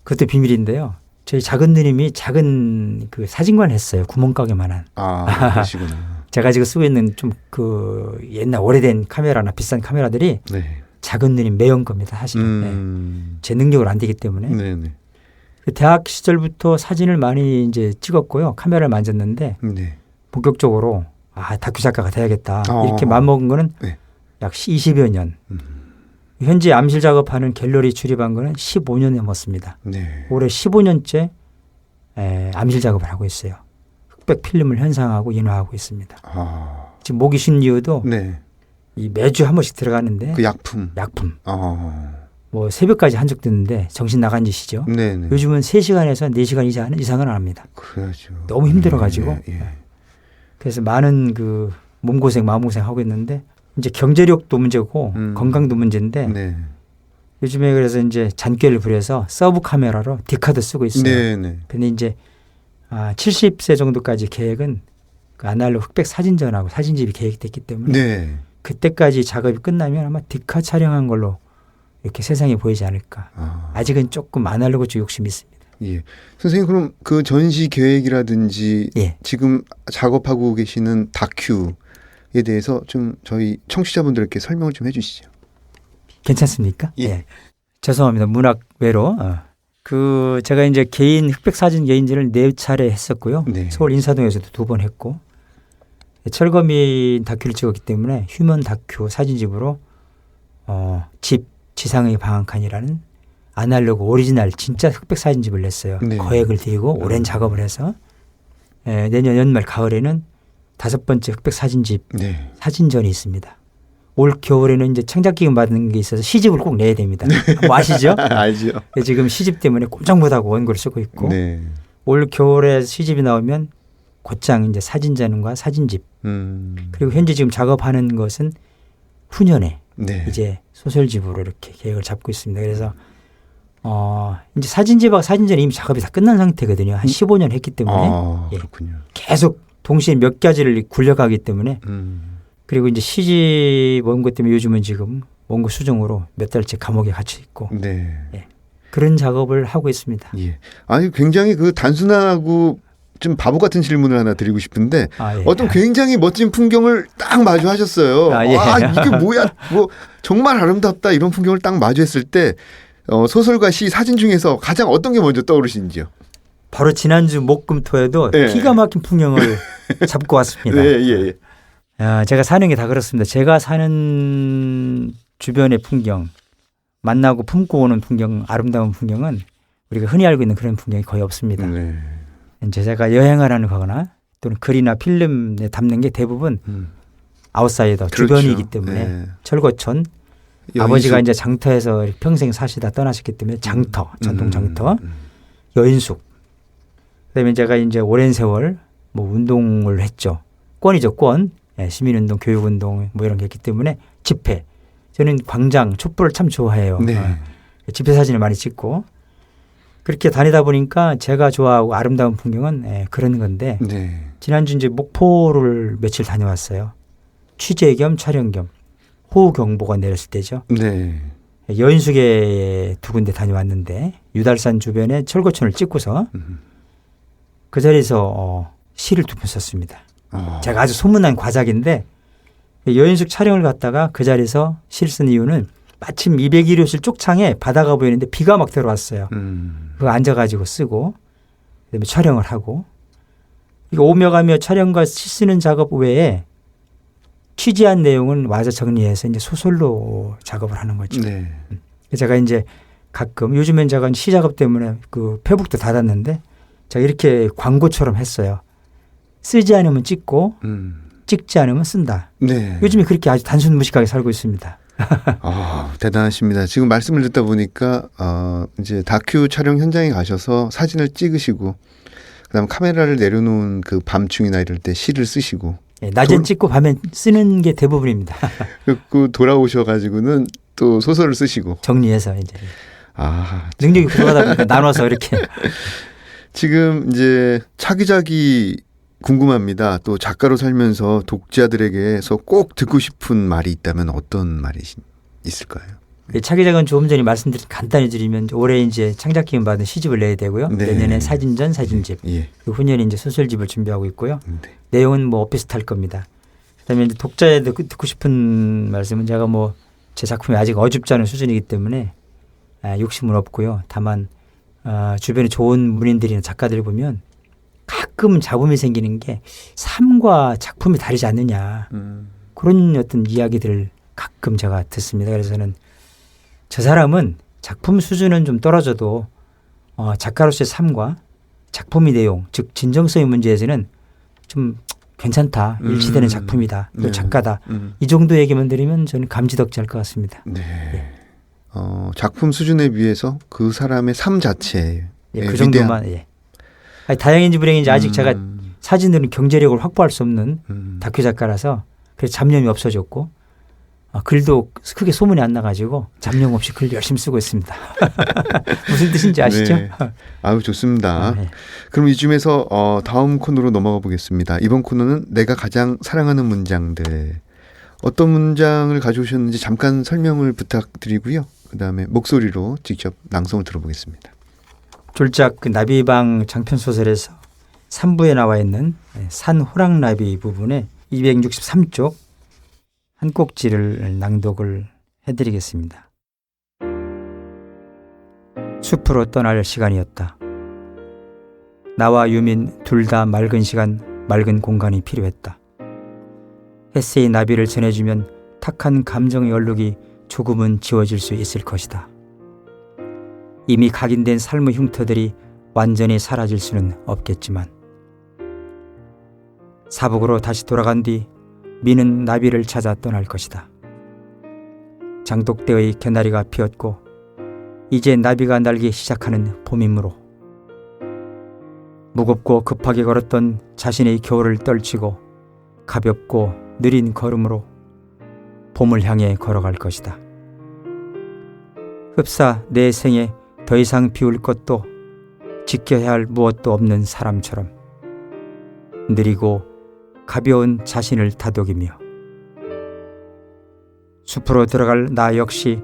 C: 그것도 비밀인데요. 저희 작은 누님이 작은 그 사진관 했어요. 구멍가게만한.
A: 아, 그러시구나.
C: 제가 지금 쓰고 있는 좀 그 옛날 오래된 카메라나 비싼 카메라들이
A: 네.
C: 작은 누님 매연 겁니다. 사실은. 네. 제 능력으로 안 되기 때문에.
A: 네네.
C: 대학 시절부터 사진을 많이 이제 찍었고요. 카메라를 만졌는데
A: 네.
C: 본격적으로 다큐 작가가 돼야겠다. 이렇게 마음먹은 거는
A: 네.
C: 약 20여 년. 현재 암실 작업하는 갤러리 출입한 거는 15년 넘었습니다.
A: 네.
C: 올해 15년째 암실 작업을 하고 있어요. 흑백 필름을 현상하고 인화하고 있습니다. 지금 목이 쉰 이유도
A: 네.
C: 이 매주 한 번씩 들어가는데
A: 그 약품.
C: 뭐 새벽까지 한 적 듣는데 정신 나간 짓이죠.
A: 네네.
C: 요즘은 3시간에서 4시간 이상은 안 합니다.
A: 그래야죠.
C: 너무 힘들어가지고.
A: 예.
C: 그래서 많은 그 몸고생, 마음고생 하고 있는데 이제 경제력도 문제고 건강도 문제인데
A: 네.
C: 요즘에 그래서 이제 잔꾀를 부려서 서브 카메라로 디카드 쓰고 있어요.
A: 네네.
C: 근데 이제 70세 정도까지 계획은 그 아날로그 흑백 사진전하고 사진집이 계획됐기 때문에
A: 네.
C: 그때까지 작업이 끝나면 아마 디카 촬영한 걸로 이렇게 세상에 보이지 않을까. 아직은 조금 아날로그 쪽 욕심이 있습니다.
A: 예. 선생님 그럼 그 전시 계획이라든지
C: 예.
A: 지금 작업하고 계시는 다큐에 대해서 좀 저희 청취자분들께 설명을 좀 해주시죠.
C: 괜찮습니까?
A: 예.
C: 죄송합니다. 문학 외로. 그 제가 이제 개인 흑백 사진 여행지를 4차례 했었고요.
A: 네.
C: 서울 인사동에서도 2번 했고 철거민 다큐를 찍었기 때문에 휴먼 다큐 사진집으로 집 지상의 방한칸이라는 아날로그 오리지널 진짜 흑백 사진집을 냈어요.
A: 네.
C: 거액을 들이고 오랜 작업을 해서 내년 연말 가을에는 5번째 흑백 사진집
A: 네.
C: 사진전이 있습니다. 올 겨울에는 이제 창작기금 받는 게 있어서 시집을 꼭 내야 됩니다. 뭐 아시죠?
A: 알죠.
C: 지금 시집 때문에 꼼짝 못하고 원고를 쓰고 있고
A: 네.
C: 올 겨울에 시집이 나오면 곧장 이제 사진전과 사진집 그리고 현재 지금 작업하는 것은 후년에
A: 네.
C: 이제 소설집으로 이렇게 계획을 잡고 있습니다. 그래서 이제 사진집하고 사진전이 이미 작업이 다 끝난 상태거든요. 한 15년 했기 때문에 예.
A: 그렇군요.
C: 계속 동시에 몇 가지를 굴려가기 때문에 그리고 이제 시집 원고 때문에 요즘은 지금 원고 수정으로 몇 달째 감옥에 갇혀 있고
A: 네.
C: 예. 그런 작업을 하고 있습니다.
A: 예. 아니 굉장히 그 단순하고 좀 바보 같은 질문을 하나 드리고 싶은데
C: 예.
A: 어떤 굉장히 멋진 풍경을 딱 마주하셨어요.
C: 예.
A: 이게 뭐야? 뭐 정말 아름답다 이런 풍경을 딱 마주했을 때 소설과 시, 사진 중에서 가장 어떤 게 먼저 떠오르시는지요?
C: 바로 지난주 목금토에도
A: 네.
C: 기가 막힌 풍경을 잡고 왔습니다.
A: 네, 예.
C: 제가 사는 게 다 그렇습니다. 제가 사는 주변의 풍경, 만나고 품고 오는 풍경, 아름다운 풍경은 우리가 흔히 알고 있는 그런 풍경이 거의 없습니다.
A: 네.
C: 이제 제가 여행을 하는 거거나 또는 글이나 필름에 담는 게 대부분 아웃사이더
A: 그렇죠.
C: 주변이기 때문에
A: 네.
C: 철거촌 아버지가 이제 장터에서 평생 사시다 떠나셨기 때문에 장터, 전통 장터, 여인숙. 그다음에 제가 이제 오랜 세월 뭐 운동을 했죠. 권이죠, 권. 예, 시민운동, 교육운동 뭐 이런 게 있기 때문에 집회. 저는 광장, 촛불을 참 좋아해요.
A: 네.
C: 집회 사진을 많이 찍고 그렇게 다니다 보니까 제가 좋아하고 아름다운 풍경은 그런 건데
A: 네.
C: 지난주 이제 목포를 며칠 다녀왔어요. 취재 겸 촬영 겸 호우경보가 내렸을 때죠.
A: 네.
C: 여인숙에 두 군데 다녀왔는데 유달산 주변에 철거촌을 찍고서 그 자리에서 시를 두 편 썼습니다. 제가 아주 소문난 과작인데 여인숙 촬영을 갔다가 그 자리에서 시를 쓴 이유는 마침 201호실 쪽창에 바다가 보이는데 비가 막 들어왔어요. 그거 앉아가지고 쓰고 그다음에 촬영을 하고 이거 오며 가며 촬영과 시 쓰는 작업 외에 취재한 내용은 와서 정리해서 이제 소설로 작업을 하는 거죠.
A: 네.
C: 제가 이제 가끔 요즘엔 제가 시 작업 때문에 그 페북도 닫았는데 제가 이렇게 광고처럼 했어요. 쓰지 않으면 찍고 찍지 않으면 쓴다.
A: 네.
C: 요즘에 그렇게 아주 단순 무식하게 살고 있습니다.
A: 대단하십니다. 지금 말씀을 듣다 보니까 이제 다큐 촬영 현장에 가셔서 사진을 찍으시고 그다음 카메라를 내려놓은 그 밤중이나 이럴 때 시를 쓰시고
C: 낮엔 찍고 밤엔 쓰는 게 대부분입니다.
A: 그리고 돌아오셔가지고는 또 소설을 쓰시고
C: 정리해서 이제
A: 능력이
C: 부족하다 보니까 나눠서 이렇게
A: 지금 이제 차기작이 궁금합니다. 또 작가로 살면서 독자들에게서 꼭 듣고 싶은 말이 있다면 어떤 말이 있을까요?
C: 차기작은 조금 전에 말씀드린 간단히 드리면 올해 이제 창작기금 받은 시집을 내야 되고요.
A: 네.
C: 내년에 사진전, 사진집.
A: 예.
C: 그리고 후년에 이제 소설집을 준비하고 있고요.
A: 네.
C: 내용은 뭐 비슷할 겁니다. 그다음에 이제 독자에 듣고 싶은 말씀은 제가 뭐 제 작품이 아직 어줍지 않은 수준이기 때문에 욕심은 없고요. 다만 주변에 좋은 문인들이나 작가들 보면 가끔 잡음이 생기는 게 삶과 작품이 다르지 않느냐. 그런 어떤 이야기들을 가끔 제가 듣습니다. 그래서 저는 저 사람은 작품 수준은 좀 떨어져도 작가로서의 삶과 작품의 내용, 즉 진정성의 문제에서는 좀 괜찮다. 일치되는 작품이다. 또
A: 네.
C: 작가다. 이 정도 얘기만 드리면 저는 감지덕지할 것 같습니다.
A: 네. 작품 수준에 비해서 그 사람의 삶 자체에
C: 그 정도만. 예. 아니, 다행인지 불행인지 아직 제가 사진으로는 경제력을 확보할 수 없는 다큐 작가라서 그래서 잡념이 없어졌고 글도 크게 소문이 안 나가지고 잡념 없이 글 열심히 쓰고 있습니다. 무슨 뜻인지 아시죠?
A: 네. 아유 좋습니다.
C: 네.
A: 그럼 이쯤에서 다음 코너로 넘어가 보겠습니다. 이번 코너는 내가 가장 사랑하는 문장들. 어떤 문장을 가져오셨는지 잠깐 설명을 부탁드리고요. 그다음에 목소리로 직접 낭송을 들어보겠습니다.
C: 졸작 그 나비방 장편소설에서 3부에 나와 있는 산호랑나비 부분에 263쪽 한 꼭지를 낭독을 해드리겠습니다. 숲으로 떠날 시간이었다. 나와 유민 둘 다 맑은 시간, 맑은 공간이 필요했다. 햇새의 나비를 전해주면 탁한 감정의 얼룩이 조금은 지워질 수 있을 것이다. 이미 각인된 삶의 흉터들이 완전히 사라질 수는 없겠지만 사북으로 다시 돌아간 뒤 미는 나비를 찾아 떠날 것이다. 장독대의 개나리가 피었고 이제 나비가 날기 시작하는 봄이므로 무겁고 급하게 걸었던 자신의 겨울을 떨치고 가볍고 느린 걸음으로 봄을 향해 걸어갈 것이다. 흡사 내 생에 더 이상 비울 것도 지켜야 할 무엇도 없는 사람처럼 느리고 가벼운 자신을 다독이며 숲으로 들어갈 나 역시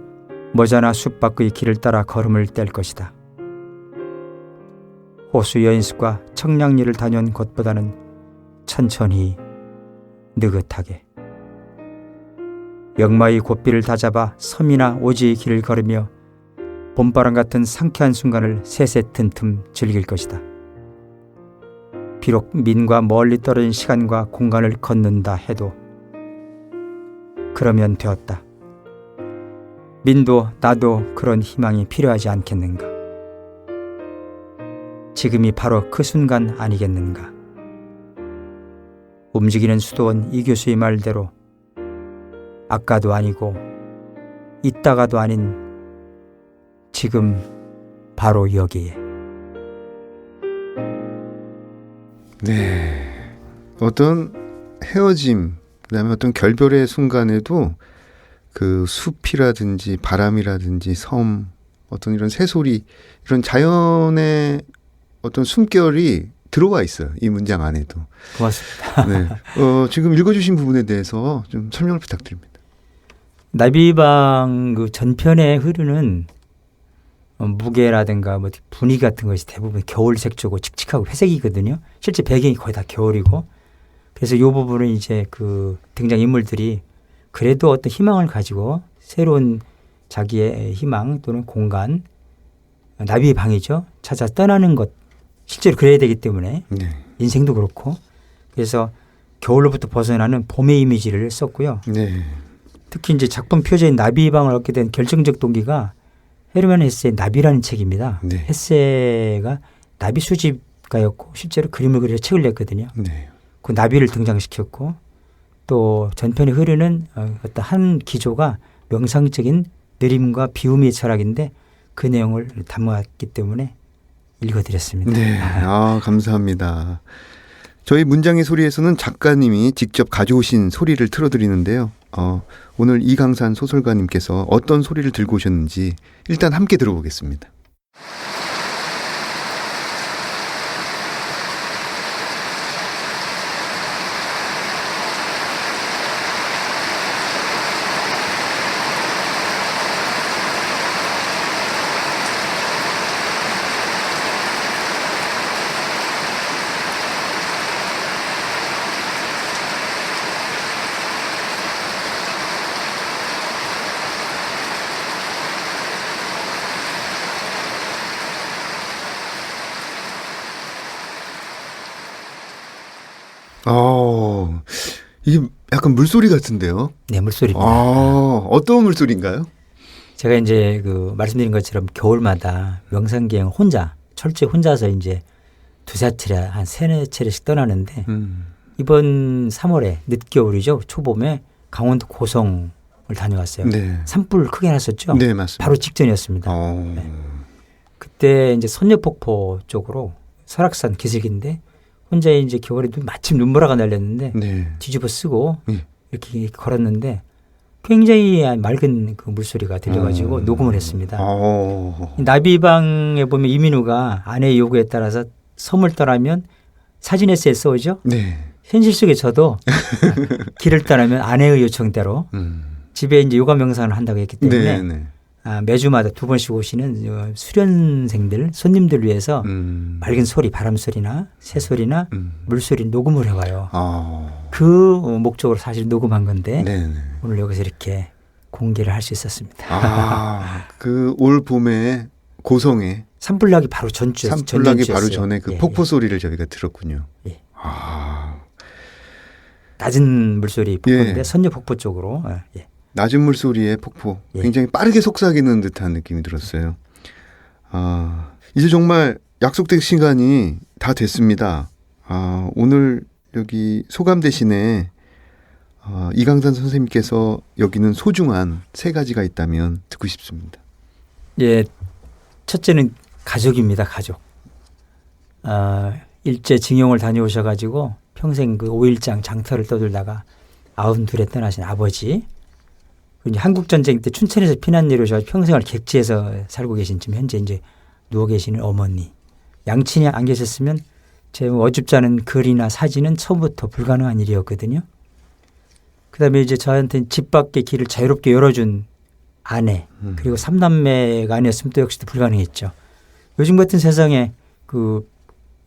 C: 머지않아 숲 밖의 길을 따라 걸음을 뗄 것이다. 호수 여인숙과 청량리를 다녀온 것보다는 천천히 느긋하게 역마의 고삐를 다잡아 섬이나 오지의 길을 걸으며 봄바람 같은 상쾌한 순간을 새새튼틈 즐길 것이다. 비록 민과 멀리 떨어진 시간과 공간을 걷는다 해도 그러면 되었다. 민도 나도 그런 희망이 필요하지 않겠는가? 지금이 바로 그 순간 아니겠는가? 움직이는 수도원 이 교수의 말대로 아까도 아니고 이따가도 아닌 지금 바로 여기에.
A: 네. 어떤 헤어짐, 그다음에 어떤 결별의 순간에도 그 숲이라든지 바람이라든지 섬, 어떤 이런 새소리, 이런 자연의 어떤 숨결이 들어와 있어요. 이 문장 안에도.
C: 고맙습니다.
A: 네. 지금 읽어주신 부분에 대해서 좀 설명을 부탁드립니다.
C: 나비방 그 전편에 흐르는 무게라든가 뭐 분위기 같은 것이 대부분 겨울 색조고 칙칙하고 회색이거든요. 실제 배경이 거의 다 겨울이고, 그래서 이 부분은 이제 그 등장 인물들이 그래도 어떤 희망을 가지고 새로운 자기의 희망 또는 공간, 나비의 방이죠, 찾아 떠나는 것, 실제로 그래야 되기 때문에
A: 네.
C: 인생도 그렇고, 그래서 겨울로부터 벗어나는 봄의 이미지를 썼고요.
A: 네.
C: 특히 이제 작품 표제인 나비의 방을 얻게 된 결정적 동기가 헤르만 헤세의 나비라는 책입니다.
A: 네.
C: 헤세가 나비 수집가였고 실제로 그림을 그려서 책을 냈거든요.
A: 네.
C: 그 나비를 등장시켰고, 또 전편에 흐르는 어떤 한 기조가 명상적인 느림과 비움의 철학인데 그 내용을 담았기 때문에 읽어드렸습니다.
A: 네. 감사합니다. 저희 문장의 소리에서는 작가님이 직접 가져오신 소리를 틀어드리는데요. 오늘 이강산 소설가님께서 어떤 소리를 들고 오셨는지 일단 함께 들어보겠습니다. 이게 약간 물소리 같은데요?
C: 네, 물소리입니다.
A: 어떤 물소리인가요?
C: 제가 이제 그 말씀드린 것처럼 겨울마다 명상기행 혼자, 철저히 혼자서 이제 두세 차례, 한 세네 차례씩 떠나는데 이번 3월에 늦겨울이죠. 초봄에 강원도 고성을 다녀왔어요.
A: 네.
C: 산불 크게 났었죠.
A: 네, 맞습니다.
C: 바로 직전이었습니다. 네. 그때 이제 선녀폭포 쪽으로 설악산 기슭인데 혼자 이제 겨울에 마침 눈보라가 날렸는데
A: 네.
C: 뒤집어 쓰고
A: 네.
C: 이렇게 걸었는데 굉장히 맑은 그 물소리가 들려가지고 녹음을 했습니다. 나비방에 보면 이민우가 아내의 요구에 따라서 섬을 떠나면 사진 에세이 써오죠.
A: 네.
C: 현실 속에 저도 길을 떠나면 아내의 요청대로 집에 이제 요가 명상을 한다고 했기 때문에
A: 네, 네.
C: 매주마다 2번씩 오시는 수련생들, 손님들 위해서 맑은 소리, 바람 소리나 새 소리나 물소리 녹음을 해와요. 그 목적으로 사실 녹음한 건데
A: 네, 네.
C: 오늘 여기서 이렇게 공개를 할 수 있었습니다.
A: 그 올 봄에 고성에
C: 산불나기 바로 전주였어요.
A: 산불나기 바로 전에 그
C: 예,
A: 폭포 소리를 저희가 들었군요.
C: 예. 낮은 물소리 폭포인데
A: 예.
C: 선녀폭포 쪽으로. 예.
A: 낮은 물소리의 폭포.
C: 예.
A: 굉장히 빠르게 속삭이는 듯한 느낌이 들었어요. 이제 정말 약속된 시간이 다 됐습니다. 오늘 여기 소감 대신에 이강산 선생님께서 여기는 소중한 3가지가 있다면 듣고 싶습니다.
C: 예, 첫째는 가족입니다. 가족. 일제 징용을 다녀오셔가지고 평생 그 5일장 장터를 떠돌다가 92에 떠나신 아버지, 그리고 이제 한국전쟁 때 춘천에서 피난 내려오셔서 평생을 객지에서 살고 계신 지금 현재 이제 누워 계시는 어머니, 양친이 안 계셨으면 제 어줍지 않은 글이나 사진은 처음부터 불가능한 일이었거든요. 그다음에 이제 저한테 집 밖의 길을 자유롭게 열어준 아내, 그리고 3남매가 아니었으면 또 역시 또 불가능했죠. 요즘 같은 세상에 그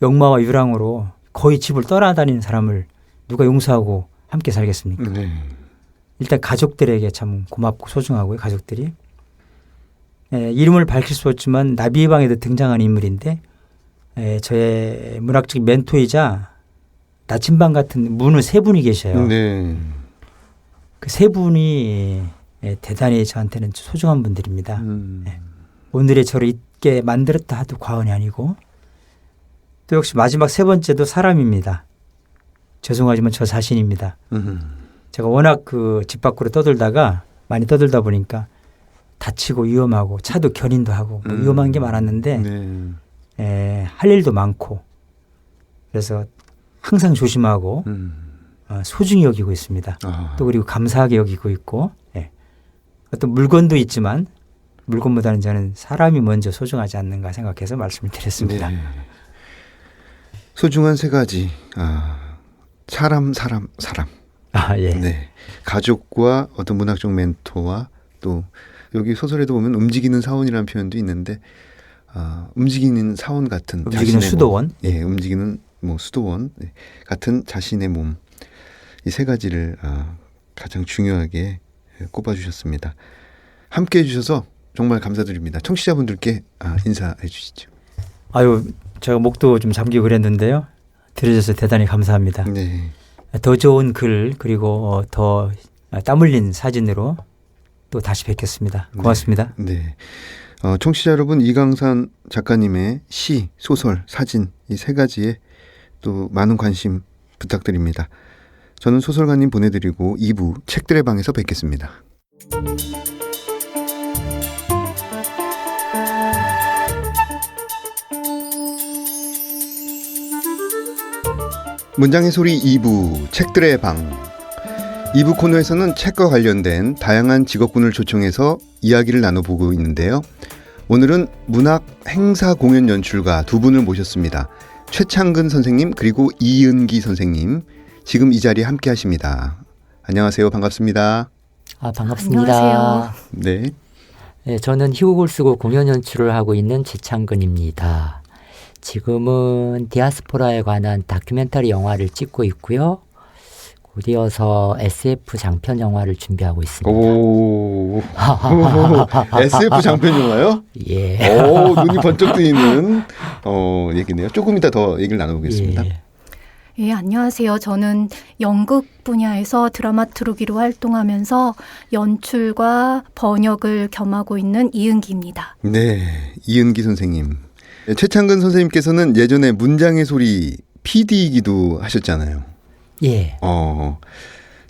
C: 역마와 유랑으로 거의 집을 떠나다니는 사람을 누가 용서하고 함께 살겠습니까?
A: 네.
C: 일단 가족들에게 참 고맙고 소중하고요. 가족들이. 이름을 밝힐 수 없지만 나비의 방에도 등장하는 인물인데 저의 문학적 멘토이자 나침반 같은 문우 세 분이 계셔요.
A: 네.
C: 그 세 분이 대단히 저한테는 소중한 분들입니다. 오늘의 저를 있게 만들었다 하도 과언이 아니고 또 역시 마지막 세 번째도 사람입니다. 죄송하지만 저 자신입니다. 제가 워낙 그 집 밖으로 떠돌다가 많이 떠돌다 보니까 다치고 위험하고 차도 견인도 하고 뭐 위험한 게 많았는데
A: 네.
C: 할 일도 많고 그래서 항상 조심하고 소중히 여기고 있습니다. 또 그리고 감사하게 여기고 있고 어떤 물건도 있지만 물건보다는 저는 사람이 먼저 소중하지 않는가 생각해서 말씀을 드렸습니다.
A: 네. 소중한 세 가지. 사람.
C: 예.
A: 네. 가족과 어떤 문학적 멘토와 또 여기 소설에도 보면 움직이는 사원이라는 표현도 있는데 움직이는 사원 같은
C: 움직이는 수도원.
A: 예, 움직이는 뭐 수도원 같은 자신의 몸. 이 세 가지를 가장 중요하게 꼽아주셨습니다. 함께 해주셔서 정말 감사드립니다. 청취자분들께 인사해 주시죠.
C: 아유, 제가 목도 좀 잠기고 그랬는데요. 들어줘서 대단히 감사합니다.
A: 네.
C: 더 좋은 글 그리고 더 땀 흘린 사진으로 또 다시 뵙겠습니다. 고맙습니다.
A: 네. 청취자 여러분, 이강산 작가님의 시, 소설, 사진 이 세 가지에 또 많은 관심 부탁드립니다. 저는 소설가님 보내드리고 2부 책들의 방에서 뵙겠습니다. 문장의 소리 2부 책들의 방. 2부 코너에서는 책과 관련된 다양한 직업군을 초청해서 이야기를 나눠보고 있는데요. 오늘은 문학 행사 공연 연출가 두 분을 모셨습니다. 최창근 선생님 그리고 이은기 선생님. 지금 이 자리에 함께 하십니다. 안녕하세요. 반갑습니다.
D: 반갑습니다.
E: 안녕하세요.
A: 네.
D: 네, 저는 희곡을 쓰고 공연 연출을 하고 있는 최창근입니다. 지금은 디아스포라에 관한 다큐멘터리 영화를 찍고 있고요. 곧이어서 SF 장편 영화를 준비하고 있습니다.
A: 오. SF 장편 영화요?
D: 예.
A: 오, 눈이 번쩍 뜨이는 얘기네요. 조금 이따 더 얘기를 나눠보겠습니다.
D: 예.
E: 예, 안녕하세요. 저는 연극 분야에서 드라마트루기로 활동하면서 연출과 번역을 겸하고 있는 이은기입니다.
A: 네, 이은기 선생님. 최창근 선생님께서는 예전에 문장의 소리 PD이기도 하셨잖아요.
D: 예.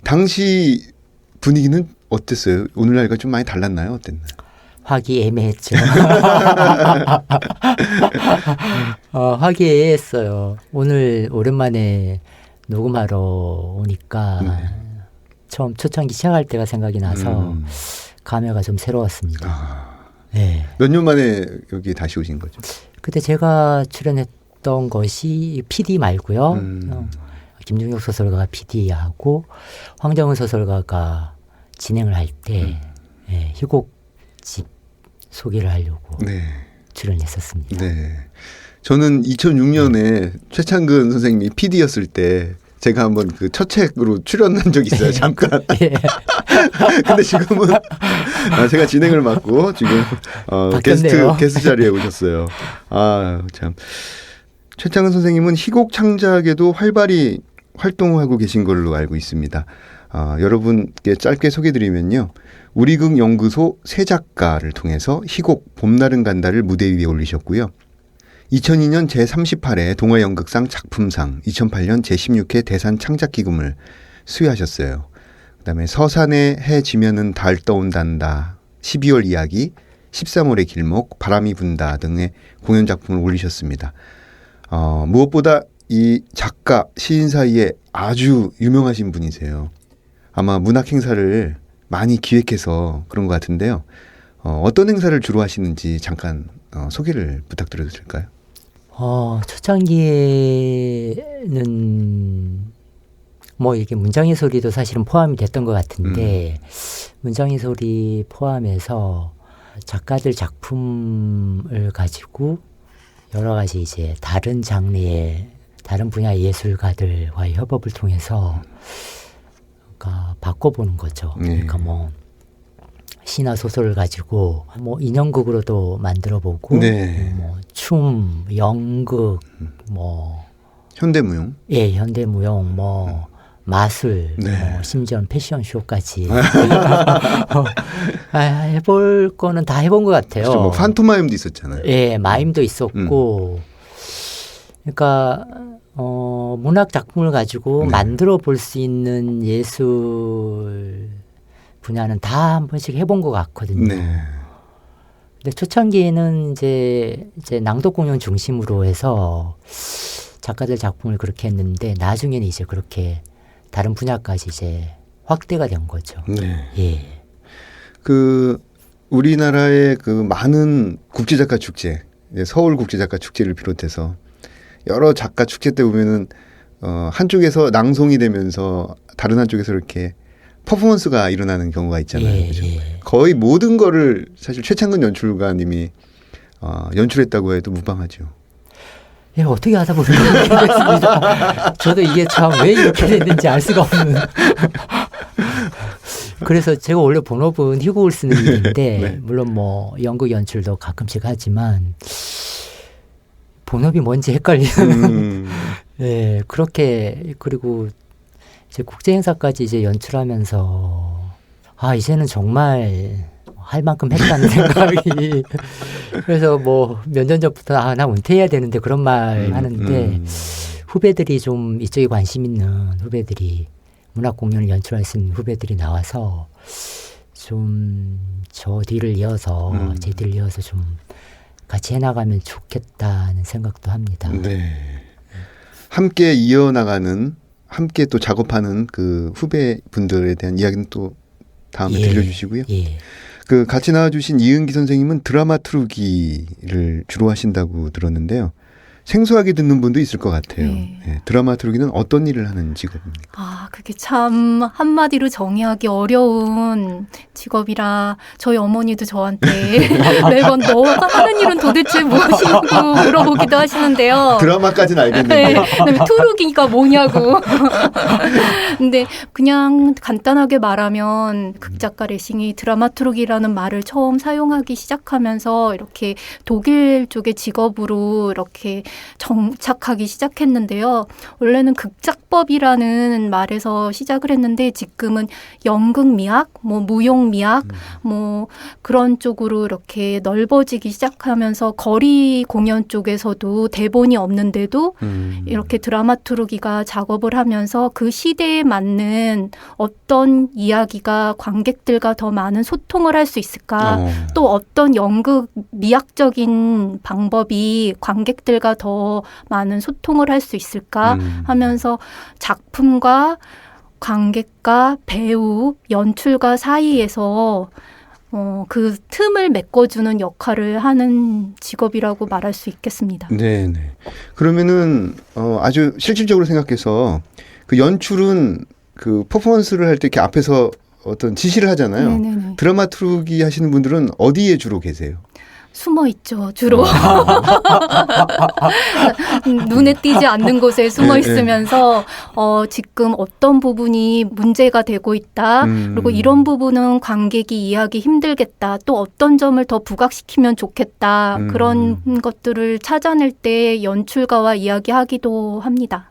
A: 당시 분위기는 어땠어요? 오늘날과 좀 많이 달랐나요? 어땠나요?
D: 화기애애했죠. 화기애애했어요. 오늘 오랜만에 녹음하러 오니까 처음 초창기 시작할 때가 생각이 나서 감회가 좀 새로웠습니다. 네.
A: 몇 년 만에 여기 다시 오신 거죠?
D: 그때 제가 출연했던 것이 PD 말고요. 김중혁 소설가가 PD하고 황정은 소설가가 진행을 할 때 희곡집 소개를 하려고 출연했었습니다.
A: 네. 저는 2006년에 최창근 선생님이 PD였을 때 제가 한번 그 첫 책으로 출연한 적이 있어요. 잠깐. 근데 지금은 제가 진행을 맡고 지금 게스트 자리에 오셨어요. 참. 최창근 선생님은 희곡 창작에도 활발히 활동하고 계신 걸로 알고 있습니다. 여러분께 짧게 소개드리면요. 우리극 연구소 새 작가를 통해서 희곡 봄날은 간다를 무대 위에 올리셨고요. 2002년 제38회 동아연극상 작품상, 2008년 제16회 대산 창작기금을 수여하셨어요. 그다음에 서산의 해 지면은 달 떠온단다, 12월 이야기, 13월의 길목, 바람이 분다 등의 공연 작품을 올리셨습니다. 무엇보다 이 작가, 시인 사이에 아주 유명하신 분이세요. 아마 문학 행사를 많이 기획해서 그런 것 같은데요. 어떤 행사를 주로 하시는지 잠깐 소개를 부탁드려도 될까요?
D: 초창기에는 뭐 이게 문장의 소리도 사실은 포함이 됐던 것 같은데 문장의 소리 포함해서 작가들 작품을 가지고 여러 가지 이제 다른 장르의 다른 분야의 예술가들과의 협업을 통해서 그러니까 바꿔보는 거죠. 그러니까 뭐 시나 소설을 가지고 뭐 인형극으로도 만들어보고
A: 네.
D: 뭐 춤, 연극, 뭐
A: 현대무용.
D: 예, 현대무용, 뭐 마술,
A: 네.
D: 뭐 심지어는 패션쇼까지 해볼 거는 다 해본 것 같아요.
A: 그렇죠. 뭐 판토마임도 있었잖아요.
D: 예, 마임도 있었고, 그러니까 문학 작품을 가지고
A: 네.
D: 만들어 볼 수 있는 예술 분야는 다 한 번씩 해본 것 같거든요.
A: 네.
D: 근데 초창기에는 이제 낭독 공연 중심으로 해서 작가들 작품을 그렇게 했는데 나중에는 이제 그렇게 다른 분야까지 이제 확대가 된 거죠.
A: 네.
D: 예.
A: 그 우리나라의 그 많은 국제작가 축제, 서울 국제작가 축제를 비롯해서 여러 작가 축제 때 보면은 한쪽에서 낭송이 되면서 다른 한쪽에서 이렇게 퍼포먼스가 일어나는 경우가 있잖아요.
D: 예,
A: 그죠?
D: 예.
A: 거의 모든 거를 사실 최창근 연출가님이 연출했다고 해도 무방하죠.
D: 예, 어떻게 하다 보니 그렇게 됐습니다. 저도 이게 참 왜 이렇게 됐는지 알 수가 없는. 그래서 제가 원래 본업은 희곡을 쓰는 일인데
A: 네.
D: 물론 뭐 연극 연출도 가끔씩 하지만 본업이 뭔지 헷갈리는. 예, 그렇게 그리고 이제 국제 행사까지 이제 연출하면서 이제는 정말 할 만큼 했다는 생각이. 그래서 뭐 몇 년 전부터 나 은퇴해야 되는데 그런 말 하는데 후배들이 좀 이쪽에 관심 있는 후배들이 문학 공연을 연출할 수 있는 후배들이 나와서 좀 저 뒤를 이어서 제 뒤를 이어서 좀 같이 해나가면 좋겠다는 생각도 합니다.
A: 네. 함께 이어나가는, 함께 또 작업하는 그 후배 분들에 대한 이야기는 또 다음에 들려주시고요.
D: 예.
A: 그 같이 나와주신 이은기 선생님은 드라마트루기를 주로 하신다고 들었는데요. 생소하게 듣는 분도 있을 것 같아요.
E: 네.
A: 예, 드라마트루기는 어떤 일을 하는 직업입니까?
E: 그게 참 한마디로 정의하기 어려운 직업이라 저희 어머니도 저한테 매번 너가 하는 일은 도대체 무엇이냐고 물어보기도 하시는데요.
A: 드라마까지는 알겠는데.
E: 네, 그다음에 투루기가 뭐냐고. 근데 그냥 간단하게 말하면 극작가 레싱이 드라마트루기라는 말을 처음 사용하기 시작하면서 이렇게 독일 쪽의 직업으로 이렇게 정착하기 시작했는데요. 원래는 극작법이라는 말에서 시작을 했는데 지금은 연극 미학, 뭐 무용 미학, 뭐 그런 쪽으로 이렇게 넓어지기 시작하면서 거리 공연 쪽에서도 대본이 없는데도 이렇게 드라마트루기가 작업을 하면서 그 시대에 맞는 어떤 이야기가 관객들과 더 많은 소통을 할 수 있을까? 또 어떤 연극 미학적인 방법이 관객들과 더 많은 소통을 할 수 있을까 하면서 작품과 관객과 배우, 연출가 사이에서 그 틈을 메꿔주는 역할을 하는 직업이라고 말할 수 있겠습니다.
A: 네. 그러면은 아주 실질적으로 생각해서 그 연출은 그 퍼포먼스를 할 때 이렇게 앞에서 어떤 지시를 하잖아요.
E: 네네네.
A: 드라마트루기 하시는 분들은 어디에 주로 계세요?
E: 숨어 있죠, 주로. 눈에 띄지 않는 곳에 숨어 있으면서 지금 어떤 부분이 문제가 되고 있다. 그리고 이런 부분은 관객이 이해하기 힘들겠다. 또 어떤 점을 더 부각시키면 좋겠다. 그런 것들을 찾아낼 때 연출가와 이야기하기도 합니다.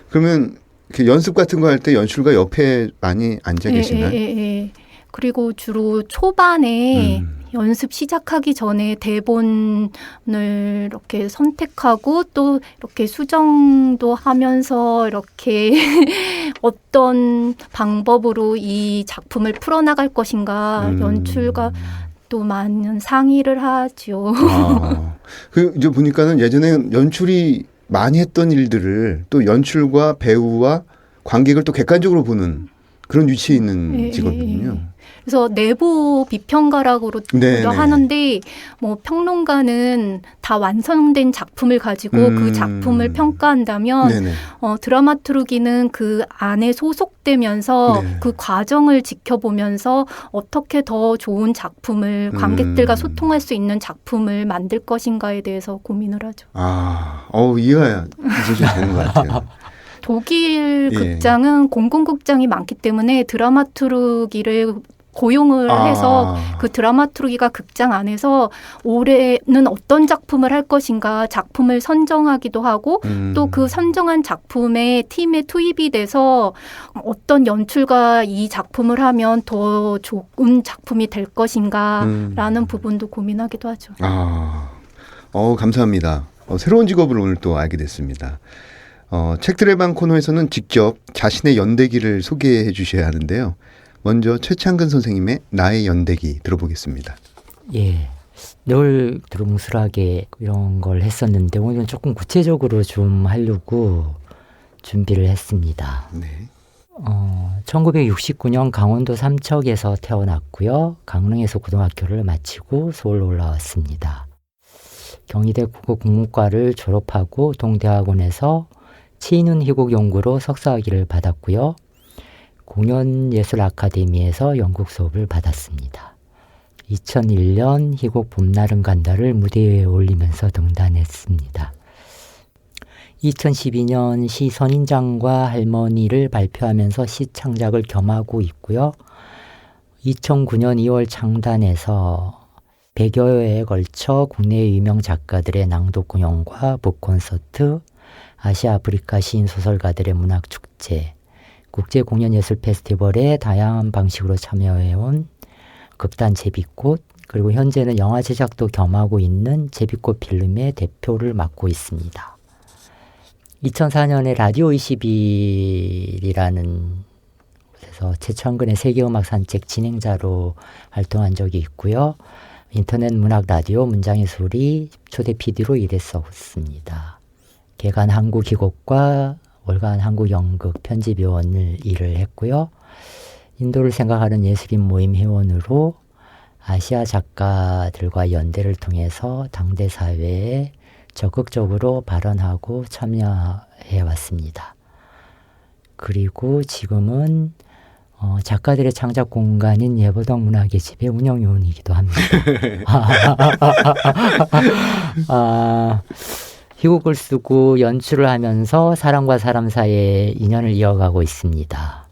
A: 그러면 그 연습 같은 거 할 때 연출가 옆에 많이 앉아 계시나요?
E: 예. 그리고 주로 초반에 연습 시작하기 전에 대본을 이렇게 선택하고 또 이렇게 수정도 하면서 이렇게 어떤 방법으로 이 작품을 풀어나갈 것인가 연출가 또 많은 상의를 하죠.
A: 그 이제 보니까는 예전에 연출이 많이 했던 일들을 또 연출과 배우와 관객을 또 객관적으로 보는 그런 위치에 있는 직업이군요.
E: 그래서 내부 비평가라고도 하는데 뭐 평론가는 다 완성된 작품을 가지고 그 작품을 평가한다면 드라마투르기는 그 안에 소속되면서 그 과정을 지켜보면서 어떻게 더 좋은 작품을 관객들과 소통할 수 있는 작품을 만들 것인가에 대해서 고민을 하죠.
A: 이해가 이제 좀 되는 것 같아요.
E: 독일 극장은 공공극장이 많기 때문에 드라마투르기를 고용을 해서 그 드라마투르기가 극장 안에서 올해는 어떤 작품을 할 것인가 작품을 선정하기도 하고 또 그 선정한 작품에 팀에 투입이 돼서 어떤 연출가 이 작품을 하면 더 좋은 작품이 될 것인가라는 부분도 고민하기도 하죠.
A: 감사합니다. 새로운 직업을 오늘 또 알게 됐습니다. 책들의 방 코너에서는 직접 자신의 연대기를 소개해 주셔야 하는데요. 먼저 최창근 선생님의 나의 연대기 들어보겠습니다.
D: 예, 늘 두루뭉술하게 이런 걸 했었는데 오늘은 조금 구체적으로 좀 하려고 준비를 했습니다. 1969년 강원도 삼척에서 태어났고요. 강릉에서 고등학교를 마치고 서울로 올라왔습니다. 경희대 국어국문과를 졸업하고 동대학원에서 치인훈 희곡 연구로 석사학위를 받았고요. 공연예술 아카데미에서 연극 수업을 받았습니다. 2001년 희곡 봄날은 간다를 무대에 올리면서 등단했습니다. 2012년 시 선인장과 할머니를 발표하면서 시 창작을 겸하고 있고요. 2009년 2월 창단해서 100여 회에 걸쳐 국내 유명 작가들의 낭독 공연과 북콘서트, 아시아 아프리카 시인 소설가들의 문학축제, 국제공연예술 페스티벌에 다양한 방식으로 참여해온 극단 제비꽃, 그리고 현재는 영화 제작도 겸하고 있는 제비꽃 필름의 대표를 맡고 있습니다. 2004년에 라디오 21이라는 곳에서 최창근의 세계음악 산책 진행자로 활동한 적이 있고요. 인터넷 문학 라디오 문장의 소리 초대 PD로 일했었습니다. 개간 한국 희곡과 월간 한국 연극 편집위원을 일을 했고요. 인도를 생각하는 예술인 모임 회원으로 아시아 작가들과 연대를 통해서 당대 사회에 적극적으로 발언하고 참여해 왔습니다. 그리고 지금은 작가들의 창작 공간인 예보동 문학의 집의 운영위원이기도 합니다. 희곡을 쓰고 연출을 하면서 사람과 사람 사이의 인연을 이어가고 있습니다.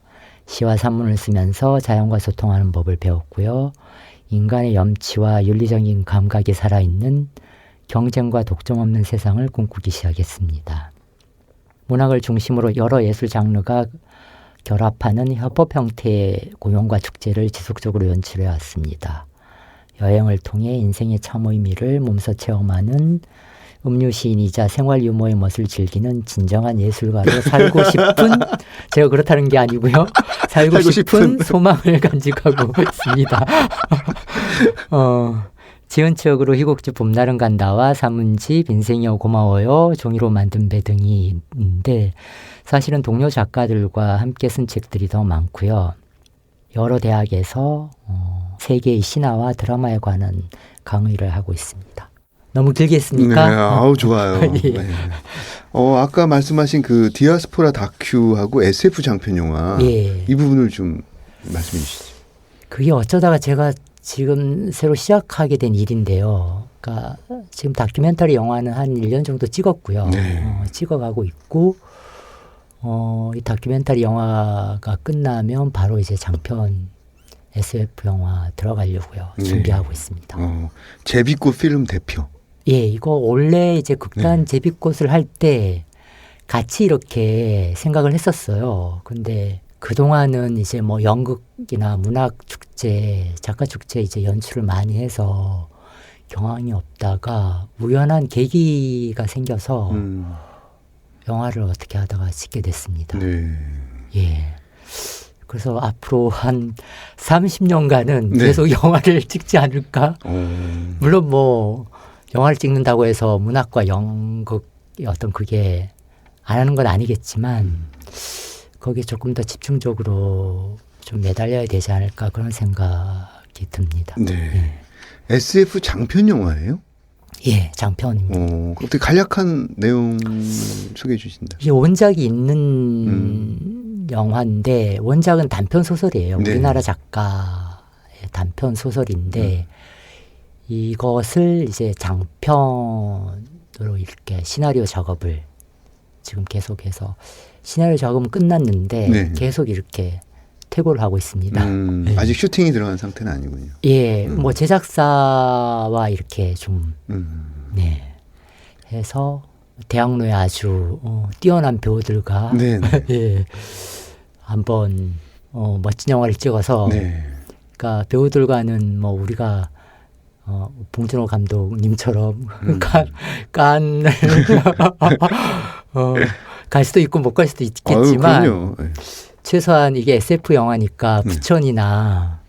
D: 시와 산문을 쓰면서 자연과 소통하는 법을 배웠고요. 인간의 염치와 윤리적인 감각이 살아있는 경쟁과 독점 없는 세상을 꿈꾸기 시작했습니다. 문학을 중심으로 여러 예술 장르가 결합하는 협업 형태의 공연과 축제를 지속적으로 연출해 왔습니다. 여행을 통해 인생의 참 의미를 몸소 체험하는 음유시인이자 생활 유머의 멋을 즐기는 진정한 예술가로 살고 싶은 제가 그렇다는 게 아니고요. 살고 싶은 소망을 간직하고 있습니다. 지은책으로 희곡집 봄날은 간다와 산문집 인생이여 고마워요 종이로 만든 배 등이 있는데 사실은 동료 작가들과 함께 쓴 책들이 더 많고요. 여러 대학에서 세계의 신화와 드라마에 관한 강의를 하고 있습니다. 너무 길게 했습니까?
A: 네, 좋아요.
D: 예.
A: 네. 아까 말씀하신 그 디아스포라 다큐하고 SF 장편 영화
D: 예.
A: 이 부분을 좀 말씀해 주시죠.
D: 그게 어쩌다가 제가 지금 새로 시작하게 된 일인데요. 그러니까 지금 다큐멘터리 영화는 한 1년 정도 찍었고요. 찍어가고 있고 이 다큐멘터리 영화가 끝나면 바로 이제 장편 SF 영화 들어가려고요. 준비하고 있습니다.
A: 제비꽃 필름 대표.
D: 예, 이거 원래 이제 극단 제비꽃을 할 때 같이 이렇게 생각을 했었어요. 근데 그동안은 이제 뭐 연극이나 문학 축제, 작가 축제 이제 연출을 많이 해서 경황이 없다가 우연한 계기가 생겨서 영화를 어떻게 하다가 찍게 됐습니다. 예. 그래서 앞으로 한 30년간은 계속 영화를 찍지 않을까? 물론 뭐 영화를 찍는다고 해서 문학과 연극 어떤 그게 안 하는 건 아니겠지만 거기에 조금 더 집중적으로 좀 매달려야 되지 않을까 그런 생각이 듭니다.
A: 네. SF 장편 영화예요?
D: 예, 장편입니다.
A: 어떻게 간략한 내용 소개해 주신다.
D: 이게 원작이 있는 영화인데 원작은 단편 소설이에요.
A: 네.
D: 우리나라 작가의 단편 소설인데 이것을 이제 장편으로 이렇게 시나리오 작업을 지금 계속해서 시나리오 작업은 끝났는데
A: 네.
D: 계속 이렇게 퇴고를 하고 있습니다. 네.
A: 아직 슈팅이 들어간 상태는 아니군요.
D: 예, 뭐 제작사와 이렇게 좀 네, 해서 대학로에 아주 뛰어난 배우들과
A: 네. 네.
D: 예, 한번 멋진 영화를 찍어서
A: 네.
D: 그러니까 배우들과는 뭐 우리가 봉준호 감독님처럼 깐을 갈 수도 있고 못 갈 수도 있겠지만
A: 그럼요. 네.
D: 최소한 이게 SF 영화니까 부천이나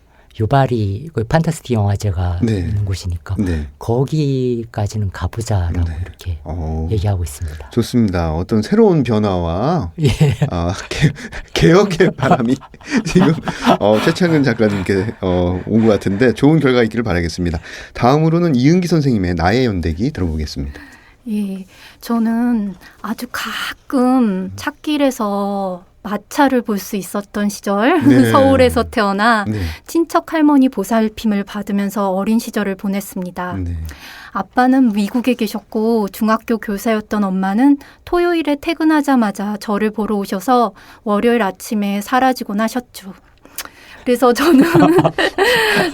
D: 요바리 그 판타스틱 영화제가
A: 네.
D: 있는 곳이니까
A: 네.
D: 거기까지는 가보자라고
A: 네.
D: 이렇게
A: 어,
D: 얘기하고 있습니다.
A: 좋습니다. 어떤 새로운 변화와
D: 예.
A: 개혁의 바람이 지금 최창근 작가님께 온 것 같은데 좋은 결과 있기를 바라겠습니다. 다음으로는 이은기 선생님의 나의 연대기 들어보겠습니다.
E: 예, 저는 아주 가끔 찻길에서 마차를 볼 수 있었던 시절,
A: 네.
E: 서울에서 태어나
A: 네.
E: 친척 할머니 보살핌을 받으면서 어린 시절을 보냈습니다.
A: 네.
E: 아빠는 미국에 계셨고 중학교 교사였던 엄마는 토요일에 퇴근하자마자 저를 보러 오셔서 월요일 아침에 사라지곤 하셨죠. 그래서 저는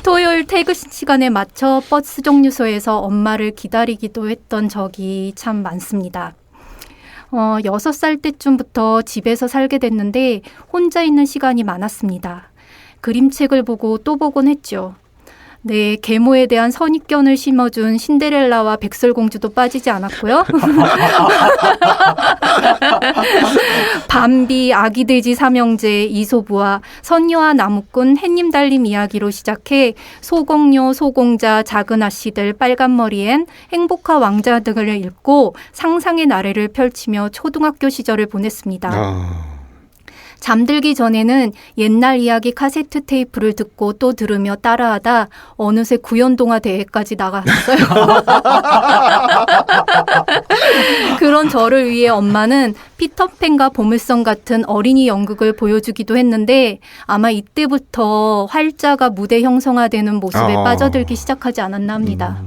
E: 토요일 퇴근 시간에 맞춰 버스 정류소에서 엄마를 기다리기도 했던 적이 참 많습니다. 6살 때쯤부터 집에서 살게 됐는데 혼자 있는 시간이 많았습니다. 그림책을 보고 또 보곤 했죠. 네, 계모에 대한 선입견을 심어준 신데렐라와 백설공주도 빠지지 않았고요. 밤비, 아기돼지 삼형제, 이소부와 선녀와 나무꾼, 햇님 달림 이야기로 시작해 소공녀, 소공자, 작은 아씨들, 빨간머리엔, 행복한 왕자 등을 읽고 상상의 나래를 펼치며 초등학교 시절을 보냈습니다. 잠들기 전에는 옛날 이야기 카세트 테이프를 듣고 또 들으며 따라하다 어느새 구연동화 대회까지 나갔어요. 그런 저를 위해 엄마는 피터팬과 보물섬 같은 어린이 연극을 보여주기도 했는데 아마 이때부터 활자가 무대 형성화되는 모습에 빠져들기 시작하지 않았나 합니다.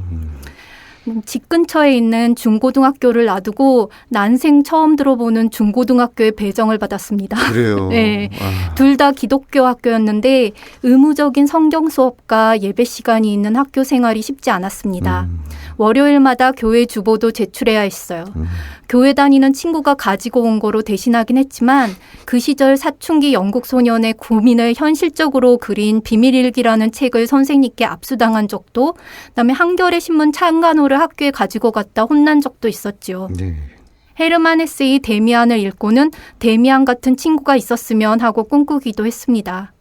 E: 집 근처에 있는 중고등학교를 놔두고 난생 처음 들어보는 중고등학교에 배정을 받았습니다.
A: 그래요.
E: 네. 둘 다 기독교 학교였는데 의무적인 성경 수업과 예배 시간이 있는 학교 생활이 쉽지 않았습니다. 월요일마다 교회 주보도 제출해야 했어요. 교회 다니는 친구가 가지고 온 거로 대신하긴 했지만 그 시절 사춘기 영국 소년의 고민을 현실적으로 그린 비밀일기라는 책을 선생님께 압수당한 적도, 그다음에 한겨레 신문 창간호를 학교에 가지고 갔다 혼난 적도 있었죠.
A: 네.
E: 헤르만 헤세의 데미안을 읽고는 데미안 같은 친구가 있었으면 하고 꿈꾸기도 했습니다.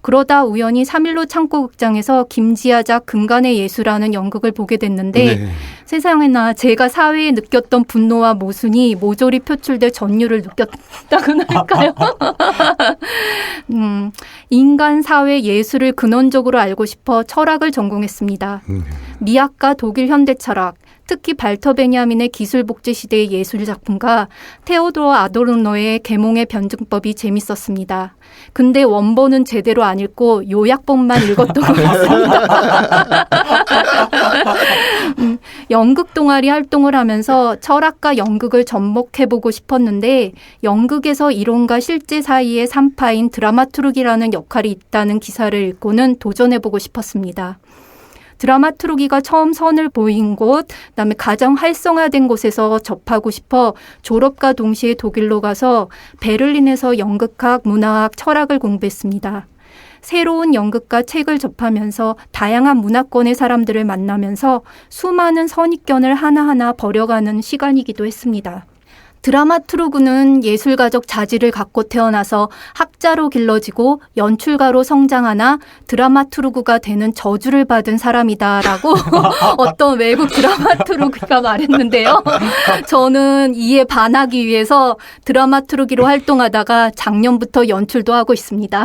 E: 그러다 우연히 3.15 창고극장에서 김지하작 근간의 예수라는 연극을 보게 됐는데
A: 네.
E: 세상에나 제가 사회에 느꼈던 분노와 모순이 모조리 표출될 전율을 느꼈다고나 할까요? 인간, 사회, 예술을 근원적으로 알고 싶어 철학을 전공했습니다. 미학과 독일 현대철학, 특히 발터 베냐민의 기술복제 시대의 예술 작품과 테오도어 아도르노의 계몽의 변증법이 재밌었습니다. 근데 원본은 제대로 안 읽고 요약본만 읽었던 것 같습니다. 연극 동아리 활동을 하면서 철학과 연극을 접목해보고 싶었는데 연극에서 이론과 실제 사이의 산파인 드라마투르기라는 역할이 있다는 기사를 읽고는 도전해보고 싶었습니다. 드라마투르기가 처음 선을 보인 곳, 그다음에 가장 활성화된 곳에서 접하고 싶어 졸업과 동시에 독일로 가서 베를린에서 연극학, 문화학, 철학을 공부했습니다. 새로운 연극과 책을 접하면서 다양한 문화권의 사람들을 만나면서 수많은 선입견을 하나하나 버려가는 시간이기도 했습니다. 드라마투르그는 예술가적 자질을 갖고 태어나서 학자로 길러지고 연출가로 성장하나 드라마투르그가 되는 저주를 받은 사람이다라고 어떤 외국 드라마투르그가 말했는데요. 저는 이에 반하기 위해서 드라마투르기로 활동하다가 작년부터 연출도 하고 있습니다.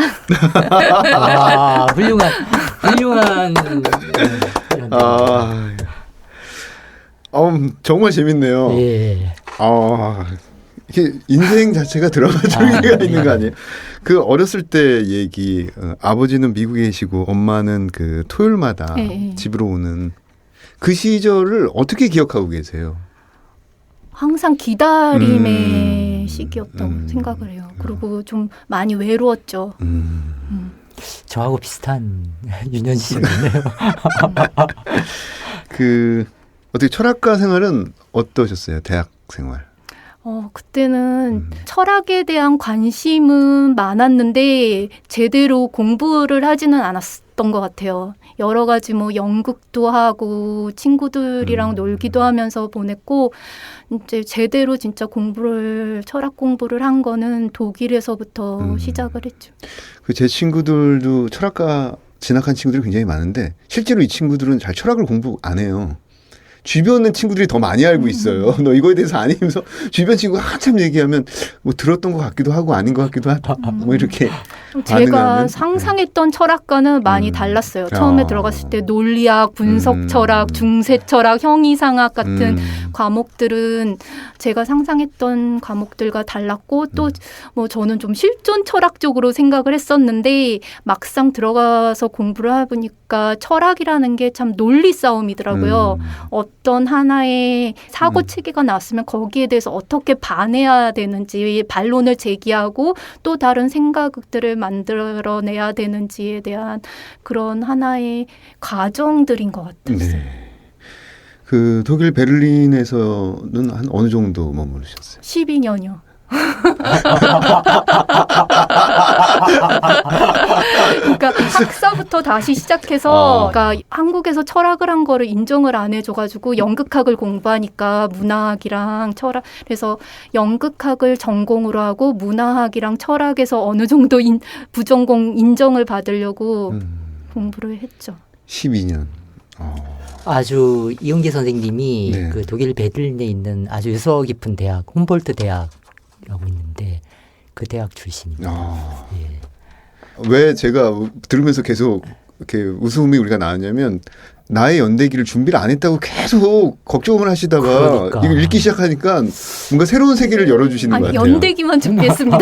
D: 아, 훌륭한.
A: 정말 재밌네요.
D: 예.
A: 이게 인생 자체가 드라마turgi가 있는 거 아니에요? 그 어렸을 때 얘기, 아버지는 미국에 계시고 엄마는 그 토요일마다
E: 네.
A: 집으로 오는 그 시절을 어떻게 기억하고 계세요?
E: 항상 기다림의 시기였다고 생각을 해요. 그리고 좀 많이 외로웠죠.
D: 저하고 비슷한 유년시절이네요.
A: 어떻게 철학가 생활은 어떠셨어요? 대학 생활?
E: 그때는 철학에 대한 관심은 많았는데 제대로 공부를 하지는 않았던 것 같아요. 여러 가지 뭐 연극도 하고 친구들이랑 놀기도 하면서 보냈고 이제 제대로 진짜 철학 공부를 한 거는 독일에서부터 시작을 했죠.
A: 제 친구들도 철학과 진학한 친구들이 굉장히 많은데 실제로 이 친구들은 잘 철학을 공부 안 해요. 주변의 친구들이 더 많이 알고 있어요. 너 이거에 대해서 아니면서 주변 친구가 한참 얘기하면 뭐 들었던 것 같기도 하고 아닌 것 같기도 하고 뭐 이렇게
E: 제가
A: 반응하는?
E: 상상했던 철학과는 많이 달랐어요. 처음에 들어갔을 때 논리학, 분석 철학, 중세 철학, 형이상학 같은 과목들은 제가 상상했던 과목들과 달랐고 또 뭐 저는 좀 실존 철학 쪽으로 생각을 했었는데 막상 들어가서 공부를 해보니까 철학이라는 게 참 논리 싸움이더라고요. 어떤 하나의 사고 체계가 나왔으면 거기에 대해서 어떻게 반해야 되는지 반론을 제기하고 또 다른 생각들을 만들어내야 되는지에 대한 그런 하나의 과정들인 것 같아요.
A: 네. 그 독일 베를린에서는 한 어느 정도 머무르셨어요?
E: 12년이요. 그러니까 학사부터 다시 시작해서 그러니까 한국에서 철학을 한 거를 인정을 안 해줘가지고 연극학을 공부하니까 문화학이랑 철학 그래서 연극학을 전공으로 하고 문화학이랑 철학에서 어느 정도 부전공 인정을 받으려고 공부를 했죠.
A: 12년.
D: 아주 이은기 선생님이
A: 네.
D: 그 독일 베를린에 있는 아주 유서 깊은 대학 훔볼트 대학이라고 있는데 그 대학 출신입니다. 예.
A: 왜 제가 들으면서 계속 이렇게 웃음이 우리가 나왔냐면 나의 연대기를 준비를 안 했다고 계속 걱정을 하시다가
D: 그러니까.
A: 이걸 읽기 시작하니까 뭔가 새로운 세계를 열어주시는 것
E: 아니
A: 같아요.
E: 연대기만 준비했습니다.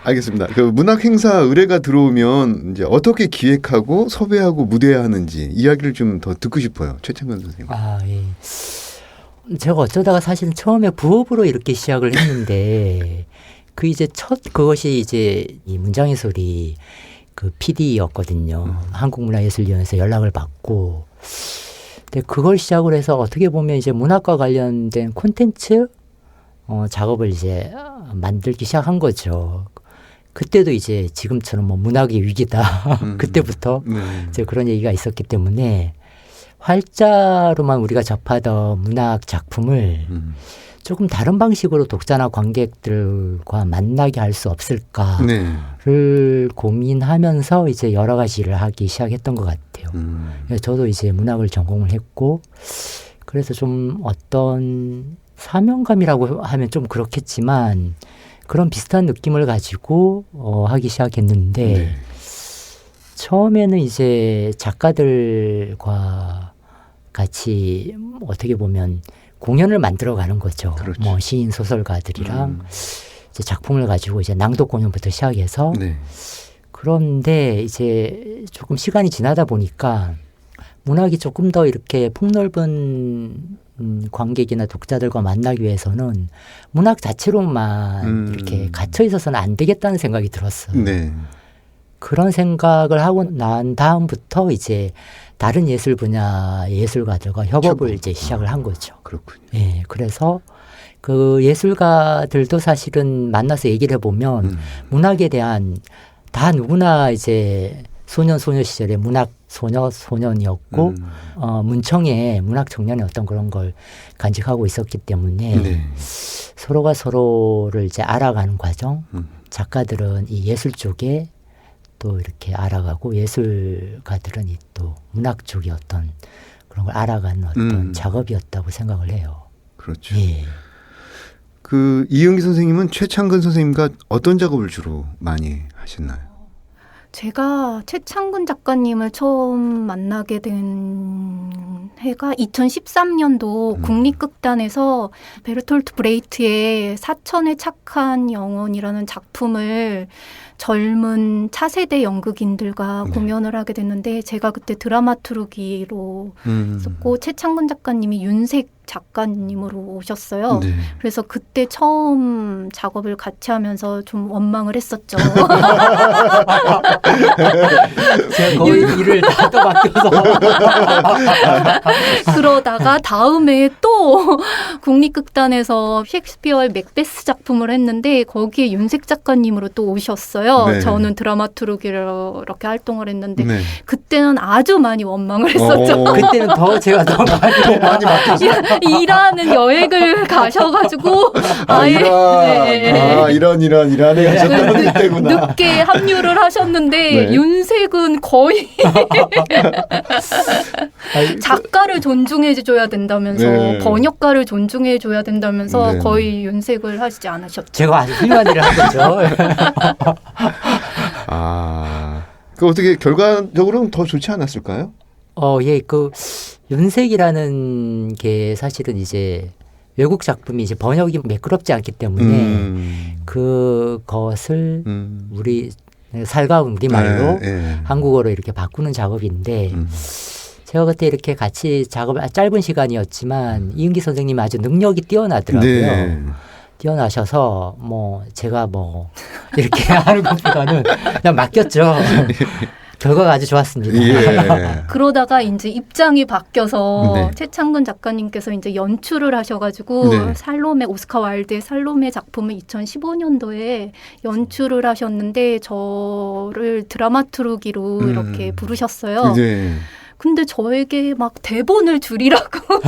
A: 알겠습니다. 그 문학 행사 의뢰가 들어오면 이제 어떻게 기획하고 섭외하고 무대하는지 이야기를 좀 더 듣고 싶어요. 최창건 선생님.
D: 예. 제가 어쩌다가 사실은 처음에 부업으로 이렇게 시작을 했는데 그것이 이제 이 문장의 소리 그 PD였거든요. 한국문화예술위원회에서 연락을 받고 근데 그걸 시작으로 해서 어떻게 보면 이제 문학과 관련된 콘텐츠 작업을 이제 만들기 시작한 거죠. 그때도 이제 지금처럼 뭐 문학의 위기다. 그때부터 이제 그런 얘기가 있었기 때문에 활자로만 우리가 접하던 문학 작품을 조금 다른 방식으로 독자나 관객들과 만나게 할 수 없을까를 고민하면서 이제 여러 가지 일을 하기 시작했던 것 같아요. 그래서 저도 이제 문학을 전공을 했고 그래서 좀 어떤 사명감이라고 하면 좀 그렇겠지만 그런 비슷한 느낌을 가지고 하기 시작했는데
A: 네.
D: 처음에는 이제 작가들과 같이 어떻게 보면 공연을 만들어가는 거죠.
A: 그렇죠.
D: 뭐 시인 소설가들이랑 이제 작품을 가지고 이제 낭독 공연부터 시작해서
A: 네.
D: 그런데 이제 조금 시간이 지나다 보니까 문학이 조금 더 이렇게 폭넓은 관객이나 독자들과 만나기 위해서는 문학 자체로만 이렇게 갇혀 있어서는 안 되겠다는 생각이 들었어요.
A: 네.
D: 그런 생각을 하고 난 다음부터 이제 다른 예술 분야 예술가들과 협업을 이제 시작을 한 거죠.
A: 그렇군요.
D: 예, 그래서 그 예술가들도 사실은 만나서 얘기를 해보면 문학에 대한 다 누구나 이제 소년 소녀 시절에 문학 소년이었고 문청의 문학 청년의 어떤 그런 걸 간직하고 있었기 때문에
A: 네.
D: 서로가 서로를 이제 알아가는 과정. 작가들은 이 예술 쪽에 또 이렇게 알아가고 예술가들은 이 또 문학 쪽의 어떤 그런 걸 알아가는 어떤 작업이었다고 생각을 해요.
A: 그렇죠.
D: 예.
A: 그 이은기 선생님은 최창근 선생님과 어떤 작업을 주로 많이 하셨나요?
E: 제가 최창근 작가님을 처음 만나게 된 해가 2013년도 국립극단에서 베르톨트 브레이트의 사천의 착한 영혼이라는 작품을 젊은 차세대 연극인들과
A: 네.
E: 공연을 하게 됐는데 제가 그때 드라마투르기로 썼고 최창근 작가님이 윤색 작가님으로 오셨어요.
A: 네.
E: 그래서 그때 처음 작업을 같이 하면서 좀 원망을 했었죠.
D: 제가 거의 일을 다 또 맡겨서
E: 그러다가 다음에 또 국립극단에서 셰익스피어의 맥베스 작품을 했는데 거기에 윤색 작가님으로 또 오셨어요.
A: 네.
E: 저는 드라마투르기로 이렇게 활동을 했는데
A: 네.
E: 그때는 아주 많이 원망을 했었죠.
D: 그때는 더 제가 더 많이
E: 일하는 여행을 가셔가지고 아예 네.
A: 이란에 가셨다는 때구나.
E: 늦게 합류를 하셨는데
A: 네.
E: 윤색은 거의 작가를 존중해줘야 된다면서
A: 네.
E: 번역가를 존중해줘야 된다면서
A: 네.
E: 거의 윤색을 하시지 않으셨죠.
D: 제가 아주 훌륭한 일을 한 거죠.
A: 그 어떻게 결과적으로는 더 좋지 않았을까요?
D: 예, 그 윤색이라는 게 사실은 이제 외국 작품이 이제 번역이 매끄럽지 않기 때문에 그것을 우리 살가운 우리말로 한국어로 이렇게 바꾸는 작업인데 제가 그때 이렇게 같이 작업을 짧은 시간이었지만 이은기 선생님이 아주 능력이 뛰어나더라고요.
A: 네.
D: 뛰어나셔서 뭐 제가 뭐 이렇게 하는 것보다는 그냥 맡겼죠. 결과가 아주 좋았습니다.
A: 예.
E: 그러다가 이제 입장이 바뀌어서
A: 네.
E: 최창근 작가님께서 이제 연출을 하셔가지고
A: 네.
E: 살로메 오스카 와일드의 살로메 작품을 2015년도에 연출을 하셨는데 저를 드라마투르기로 이렇게 부르셨어요.
A: 네.
E: 근데 저에게 막 대본을 줄이라고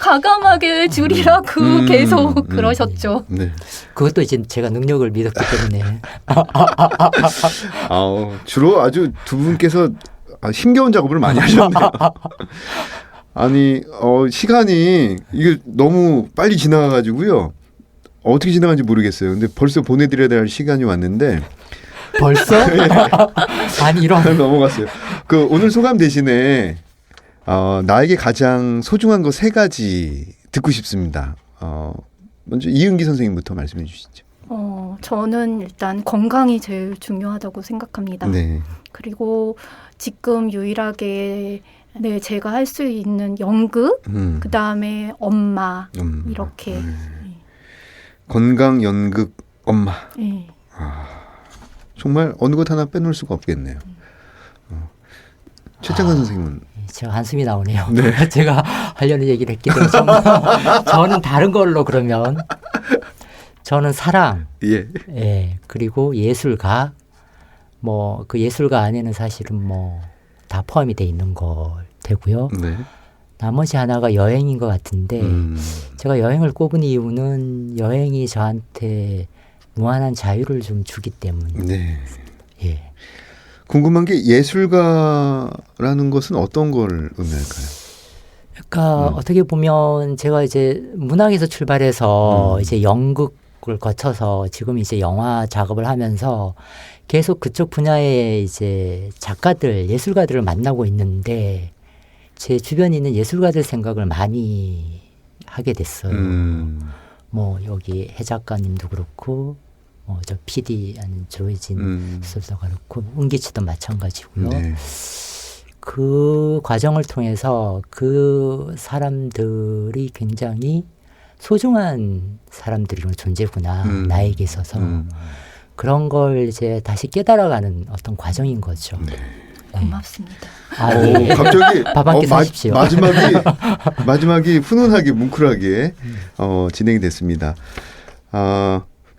E: 가감하게 줄이라고 계속 그러셨죠.
A: 네.
D: 그것도 이제 제가 능력을 믿었기 때문에.
A: 주로 아주 두 분께서 힘겨운 작업을 많이 하셨네요. 아니 시간이 이게 너무 빨리 지나가가지고요. 어떻게 지나간지 모르겠어요. 근데 벌써 보내드려야 될 시간이 왔는데
D: 벌써? 아니 이런.
A: 넘어갔어요. 그 오늘 소감 대신에 나에게 가장 소중한 거 3가지 듣고 싶습니다. 먼저 이은기 선생님부터 말씀해 주시죠.
E: 저는 일단 건강이 제일 중요하다고 생각합니다.
A: 네.
E: 그리고 지금 유일하게 제가 할 수 있는 연극, 그 다음에 엄마 이렇게.
A: 건강, 연극, 엄마.
E: 네.
A: 정말 어느 것 하나 빼놓을 수가 없겠네요. 최창근 선생님은?
D: 제가 한숨이 나오네요.
A: 네.
D: 제가 하려는 얘기를 했기 때문에 저는 다른 걸로 그러면 저는 사랑,
A: 예.
D: 그리고 예술가, 뭐 그 예술가 안에는 사실은 뭐 다 포함이 돼 있는 걸 되고요.
A: 네.
D: 나머지 하나가 여행인 것 같은데 제가 여행을 꼽은 이유는 여행이 저한테 무한한 자유를 좀 주기 때문에.
A: 네.
D: 예.
A: 궁금한 게 예술가라는 것은 어떤 걸 의미할까요?
D: 그러니까 어떻게 보면 제가 이제 문학에서 출발해서 이제 연극을 거쳐서 지금 이제 영화 작업을 하면서 계속 그쪽 분야의 이제 작가들, 예술가들을 만나고 있는데 제 주변에 있는 예술가들 생각을 많이 하게 됐어요. 뭐 여기 해 작가님도 그렇고 저 PD 아닌 조혜진 수도 그렇고 은기치도 마찬가지고요.
A: 네.
D: 그 과정을 통해서 그 사람들이 굉장히 소중한 사람들이 존재구나 나에게 있어서 그런 걸 이제 다시 깨달아가는 어떤 과정인 거죠.
A: 네.
E: 고맙습니다.
D: 예.
A: 갑자기
D: 밥 한 끼 사십시오.
A: 마지막이 훈훈하게 뭉클하게 진행이 됐습니다.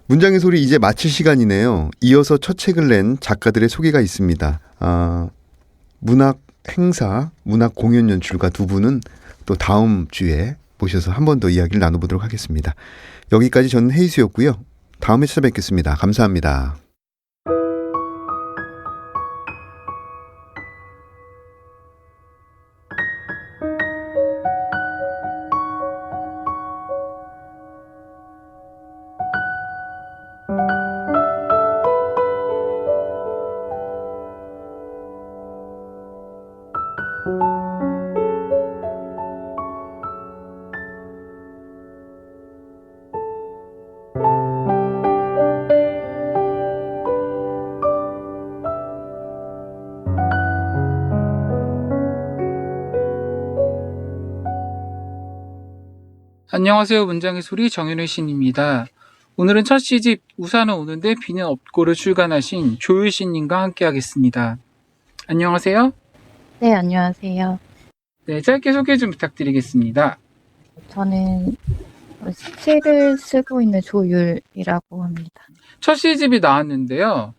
A: 문장의 소리 이제 마칠 시간이네요. 이어서 첫 책을 낸 작가들의 소개가 있습니다. 문학 행사, 문학 공연 연출가 두 분은 또 다음 주에 모셔서 한 번 더 이야기를 나눠보도록 하겠습니다. 여기까지 저는 헤이수였고요. 다음에 찾아뵙겠습니다. 감사합니다.
B: 안녕하세요. 문장의 소리 정현우 신입니다. 오늘은 첫 시집 우산은 오는데 비는 없고를 출간하신 조유신님과 함께하겠습니다. 안녕하세요.
F: 네, 안녕하세요.
B: 네, 짧게 소개 좀 부탁드리겠습니다.
F: 저는 시를 쓰고 있는 조율이라고 합니다.
B: 첫 시집이 나왔는데요.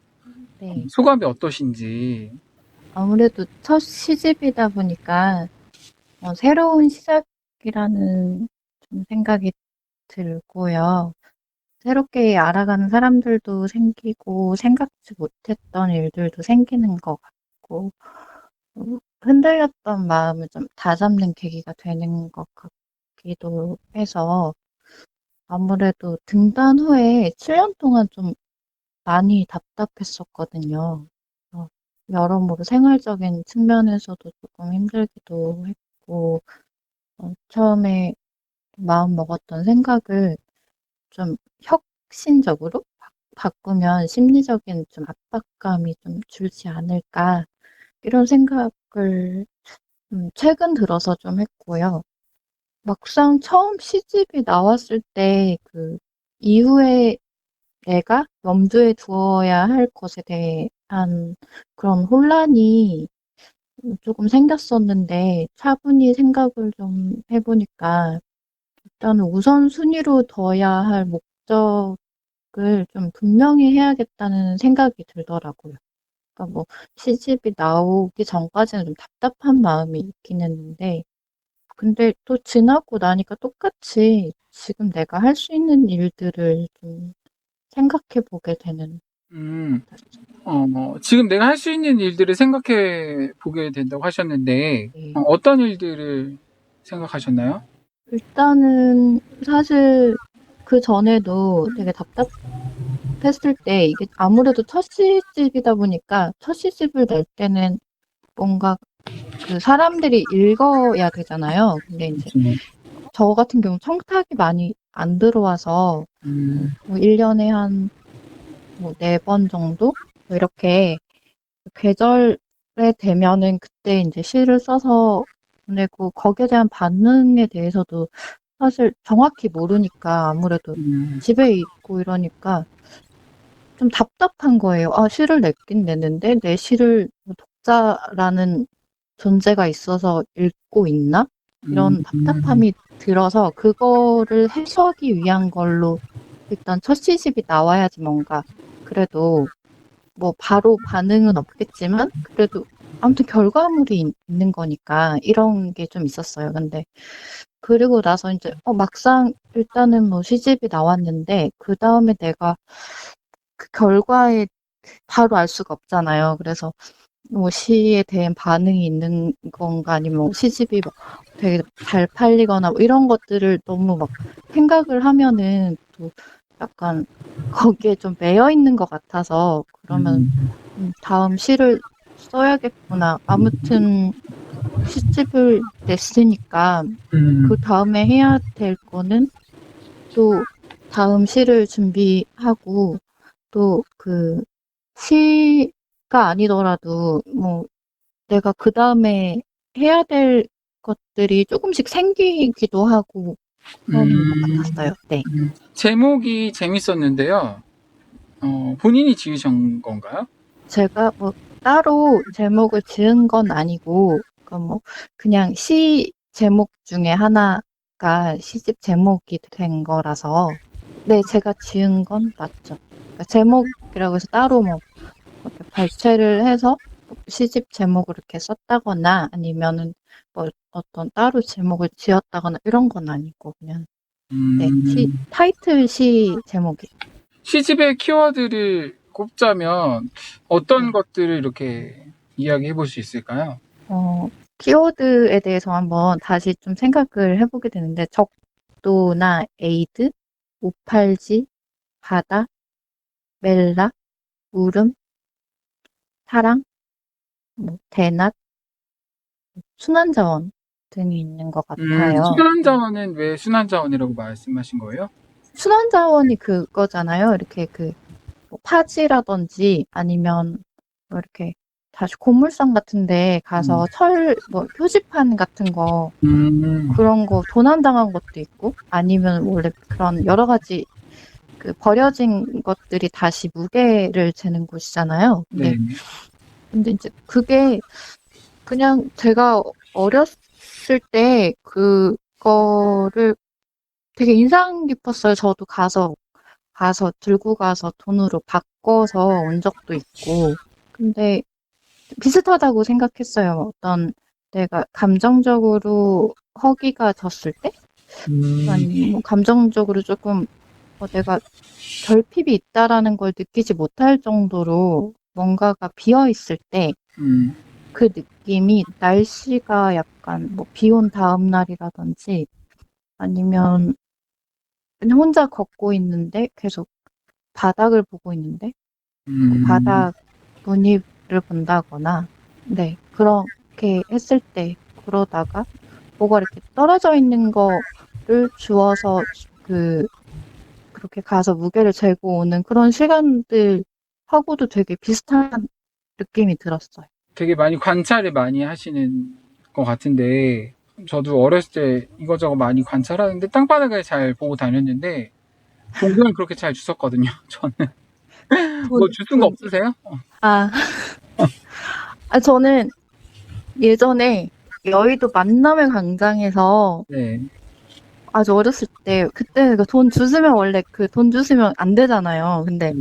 F: 네.
B: 소감이 어떠신지.
F: 아무래도 첫 시집이다 보니까 새로운 시작이라는 좀 생각이 들고요. 새롭게 알아가는 사람들도 생기고 생각지 못했던 일들도 생기는 것 같고 흔들렸던 마음을 좀 다잡는 계기가 되는 것 같기도 해서 아무래도 등단 후에 7년 동안 좀 많이 답답했었거든요. 여러모로 생활적인 측면에서도 조금 힘들기도 했고 처음에 마음 먹었던 생각을 좀 혁신적으로 바꾸면 심리적인 좀 압박감이 좀 줄지 않을까 이런 생각을 최근 들어서 좀 했고요. 막상 처음 시집이 나왔을 때 그 이후에 내가 염두에 두어야 할 것에 대한 그런 혼란이 조금 생겼었는데 차분히 생각을 좀 해보니까 일단은 우선순위로 둬야 할 목적을 좀 분명히 해야겠다는 생각이 들더라고요. 그러니까 뭐 시집이 나오기 전까지는 좀 답답한 마음이 있긴 했는데 근데 또 지나고 나니까 똑같이 지금 내가 할 수 있는 일들을 좀 생각해 보게 되는
B: 지금 내가 할 수 있는 일들을 생각해 보게 된다고 하셨는데,
F: 네.
B: 어떤 일들을 생각하셨나요?
F: 일단은 사실 그 전에도 되게 답답했을 때 이게 아무래도 첫 시집이다 보니까 첫 시집을 낼 때는 뭔가 그 사람들이 읽어야 되잖아요. 근데 이제 저 같은 경우 청탁이 많이 안 들어와서 뭐 1년에 한 뭐 4번 정도 뭐 이렇게 계절에 되면은 그때 이제 시를 써서 보내고 거기에 대한 반응에 대해서도 사실 정확히 모르니까 아무래도 집에 있고 이러니까 좀 답답한 거예요. 아, 시를 냈긴 냈는데 내 시를 독자라는 존재가 있어서 읽고 있나? 이런 답답함이 들어서 그거를 해소하기 위한 걸로 일단 첫 시집이 나와야지 뭔가 그래도 뭐 바로 반응은 없겠지만 그래도 아무튼 결과물이 있는 거니까 이런 게 좀 있었어요. 근데 그리고 나서 이제 막상 일단은 뭐 시집이 나왔는데 그 다음에 내가 그 결과에 바로 알 수가 없잖아요. 그래서 뭐 시에 대한 반응이 있는 건가 아니면 뭐 시집이 막 되게 잘 팔리거나 뭐 이런 것들을 너무 막 생각을 하면은 또 약간 거기에 좀 매여 있는 것 같아서 그러면 다음 시를 써야겠구나. 아무튼 시집을 냈으니까 그 다음에 해야 될 거는 또 다음 시를 준비하고 또 그 시가 아니더라도 뭐 내가 그 다음에 해야 될 것들이 조금씩 생기기도 하고 그런 것 같았어요. 네.
B: 제목이 재밌었는데요. 본인이 지으신 건가요?
F: 제가 뭐 따로 제목을 지은 건 아니고 그러니까 뭐 그냥 시 제목 중에 하나가 시집 제목이 된 거라서 네, 제가 지은 건 맞죠. 그러니까 제목이라고 해서 따로 뭐 이렇게 발췌를 해서 시집 제목을 이렇게 썼다거나 아니면은 뭐 어떤 따로 제목을 지었다거나 이런 건 아니고 그냥 네, 타이틀 시 제목이.
B: 시집의 키워드를 꼽자면 어떤
F: 네.
B: 것들을 이렇게 이야기해 볼 수 있을까요?
F: 키워드에 대해서 한번 다시 좀 생각을 해보게 되는데 적도나 에이드, 우팔지, 바다, 멜라, 울음, 사랑, 뭐 대낮, 순환자원 등이 있는 것 같아요.
B: 순환자원은 왜 순환자원이라고 말씀하신 거예요?
F: 순환자원이 그거잖아요. 이렇게 뭐 파지라든지 아니면 뭐 이렇게 다시 고물상 같은데 가서 뭐 표지판 같은 거 그런 거 도난당한 것도 있고 아니면 원래 그런 여러 가지 그 버려진 것들이 다시 무게를 재는 곳이잖아요.
B: 네.
F: 근데 이제 그게 그냥 제가 어렸을 때 그거를 되게 인상 깊었어요. 저도 가서 들고 가서 돈으로 바꿔서 온 적도 있고. 근데 비슷하다고 생각했어요. 어떤 내가 감정적으로 허기가 졌을 때? 아니면 감정적으로 조금 내가 결핍이 있다라는 걸 느끼지 못할 정도로 뭔가가 비어 있을 때 그 느낌이 날씨가 약간 뭐 비 온 다음 날이라든지 아니면 그냥 혼자 걷고 있는데 계속 바닥을 보고 있는데 바닥 무늬를 본다거나 네 그렇게 했을 때 그러다가 뭐가 이렇게 떨어져 있는 거를 주워서 그렇게 가서 무게를 재고 오는 그런 시간들하고도 되게 비슷한 느낌이 들었어요.
B: 되게 많이 관찰을 많이 하시는 것 같은데 저도 어렸을 때 이거저거 많이 관찰하는데 땅바닥을 잘 보고 다녔는데 동굴은 그렇게 잘 주웠거든요. 저는 뭐 주운 거 없으세요?
F: 저는 예전에 여의도 만남의 광장에서
B: 네.
F: 아주 어렸을 때 그때 돈 주스면 원래 돈 주스면 안 되잖아요. 근데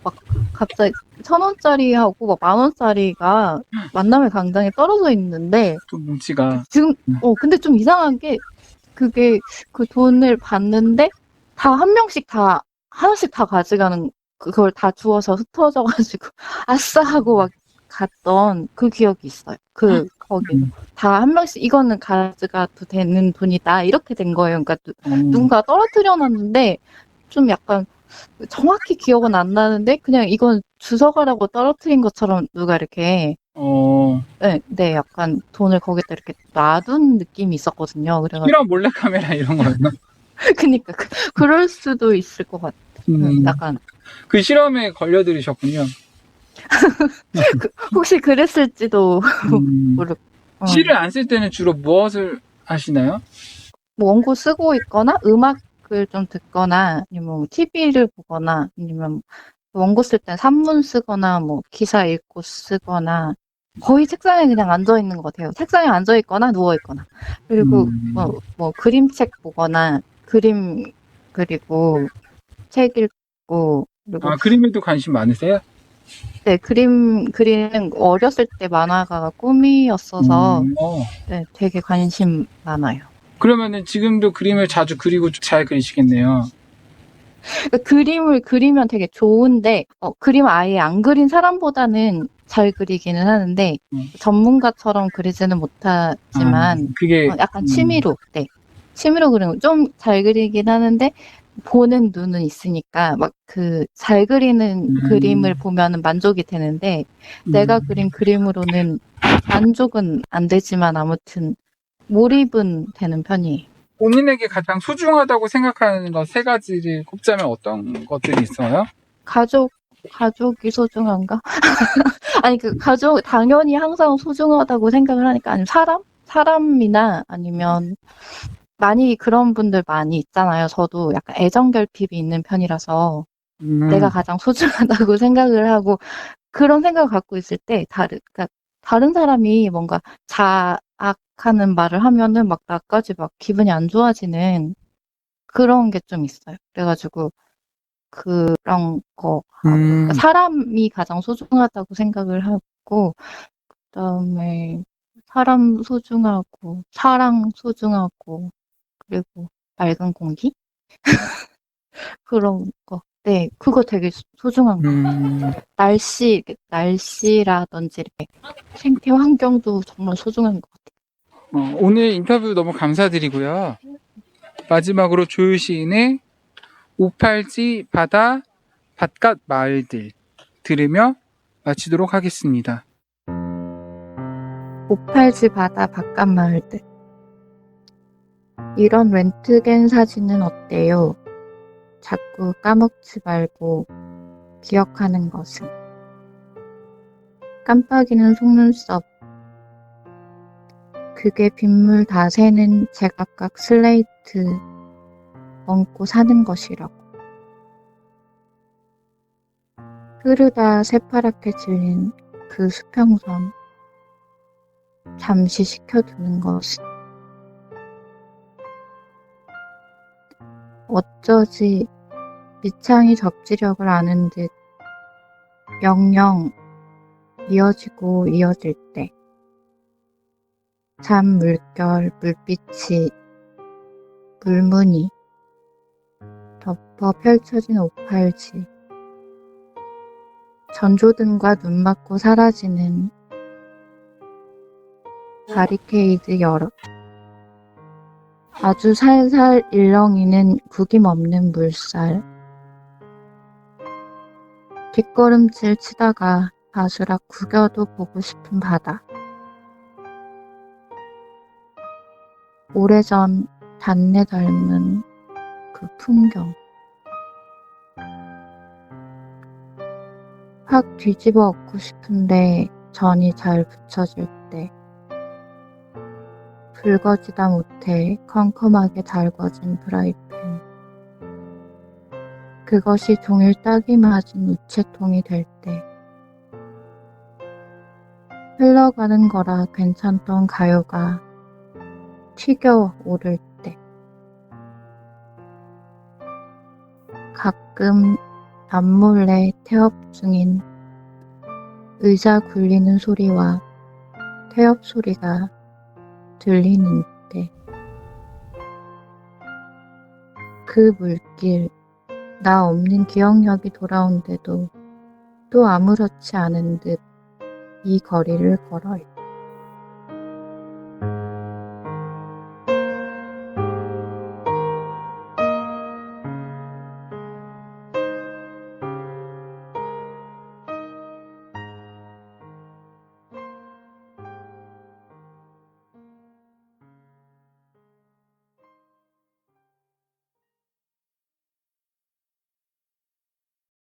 F: 막 갑자기 1,000원짜리하고 막 10,000원짜리가 만남의 광장에 떨어져 있는데
B: 돈 뭉치가
F: 지금 근데 좀 이상한 게 그게 그 돈을 받는데 다 한 명씩 다 하나씩 다 가져가는 그걸 다 주워서 흩어져 가지고 아싸 하고 막 갔던 그 기억이 있어요. 거기 다 한 명씩 이거는 가져가도 되는 돈이다 이렇게 된 거예요. 그러니까 누군가 떨어뜨려 놨는데 좀 약간 정확히 기억은 안 나는데 그냥 이건 주워가라고 떨어뜨린 것처럼 누가 이렇게 네, 약간 돈을 거기다 이렇게 놔둔 느낌이 있었거든요. 그래가지고
B: 실험 몰래카메라 이런 거였나?
F: 그니까 그럴 수도 있을 것 같아요. 약간
B: 그 실험에 걸려들으셨군요.
F: 혹시 그랬을지도 모르고
B: 시를 안 쓸 때는 주로 무엇을 하시나요?
F: 뭐 원고 쓰고 있거나 음악을 좀 듣거나 아니면 TV를 보거나 아니면 원고 쓸 땐 산문 쓰거나 뭐 기사 읽고 쓰거나 거의 책상에 그냥 앉아 있는 것 같아요. 책상에 앉아 있거나 누워 있거나 그리고 뭐 그림책 보거나 그림 그리고 책 읽고 그리고
B: 그림에도 관심 많으세요?
F: 네, 그리는 어렸을 때 만화가 꿈이었어서 네, 되게 관심 많아요.
B: 그러면은 지금도 그림을 자주 그리고 잘 그리시겠네요.
F: 그러니까 그림을 그리면 되게 좋은데 그림 아예 안 그린 사람보다는 잘 그리기는 하는데 전문가처럼 그리지는 못하지만
B: 그게
F: 약간 취미로 그리는 좀 잘 그리긴 하는데 보는 눈은 있으니까 막 잘 그리는 그림을 보면은 만족이 되는데 내가 그린 그림으로는 만족은 안 되지만 아무튼 몰입은 되는 편이에요.
B: 본인에게 가장 소중하다고 생각하는 것 3가지를 꼽자면 어떤 것들이 있어요?
F: 가족이 소중한가? 아니 가족 당연히 항상 소중하다고 생각을 하니까 아니면 사람이나 아니면 많이 그런 분들 많이 있잖아요. 저도 약간 애정 결핍이 있는 편이라서 내가 가장 소중하다고 생각을 하고 그런 생각을 갖고 있을 때 그러니까 다른 사람이 뭔가 자학하는 말을 하면은 막 나까지 막 기분이 안 좋아지는 그런 게 좀 있어요. 그래가지고 그런 거 하고 그러니까 사람이 가장 소중하다고 생각을 하고 소중하고, 그다음에 사람 소중하고, 사랑 소중하고, 그리고 맑은 공기? 그런 거. 네, 그거 되게 소중한 거. 날씨라든지 이렇게 생태 환경도 정말 소중한 것 같아요.
B: 오늘 인터뷰 너무 감사드리고요. 마지막으로 조유 시인의 580 바다 바깥 마을들 들으며 마치도록 하겠습니다.
F: 580 바다 바깥 마을들. 이런 렌트겐 사진은 어때요? 자꾸 까먹지 말고 기억하는 것은. 깜빡이는 속눈썹. 그게 빗물 다 새는 제각각 슬레이트 얹고 사는 것이라고. 흐르다 새파랗게 질린 그 수평선. 잠시 식혀두는 것은. 어쩌지 밑창이 접지력을 아는 듯 영영 이어지고 이어질 때 잠 물결 물빛이 물무늬 덮어 펼쳐진 580 전조등과 눈 맞고 사라지는 바리케이드 열어 아주 살살 일렁이는 구김없는 물살 뒷걸음질 치다가 바스락 구겨도 보고 싶은 바다 오래전 단내 닮은 그 풍경 확 뒤집어 엎고 싶은데 전이 잘 붙여질 때 붉어지다 못해 컴컴하게 달궈진 프라이팬 그것이 종일 딱이 맞은 우체통이 될 때 흘러가는 거라 괜찮던 가요가 튀겨 오를 때 가끔 남몰래 태업 중인 의자 굴리는 소리와 태엽 소리가 들리는 때 그 물길 나 없는 기억력이 돌아온데도 또 아무렇지 않은 듯 이 거리를 걸어요.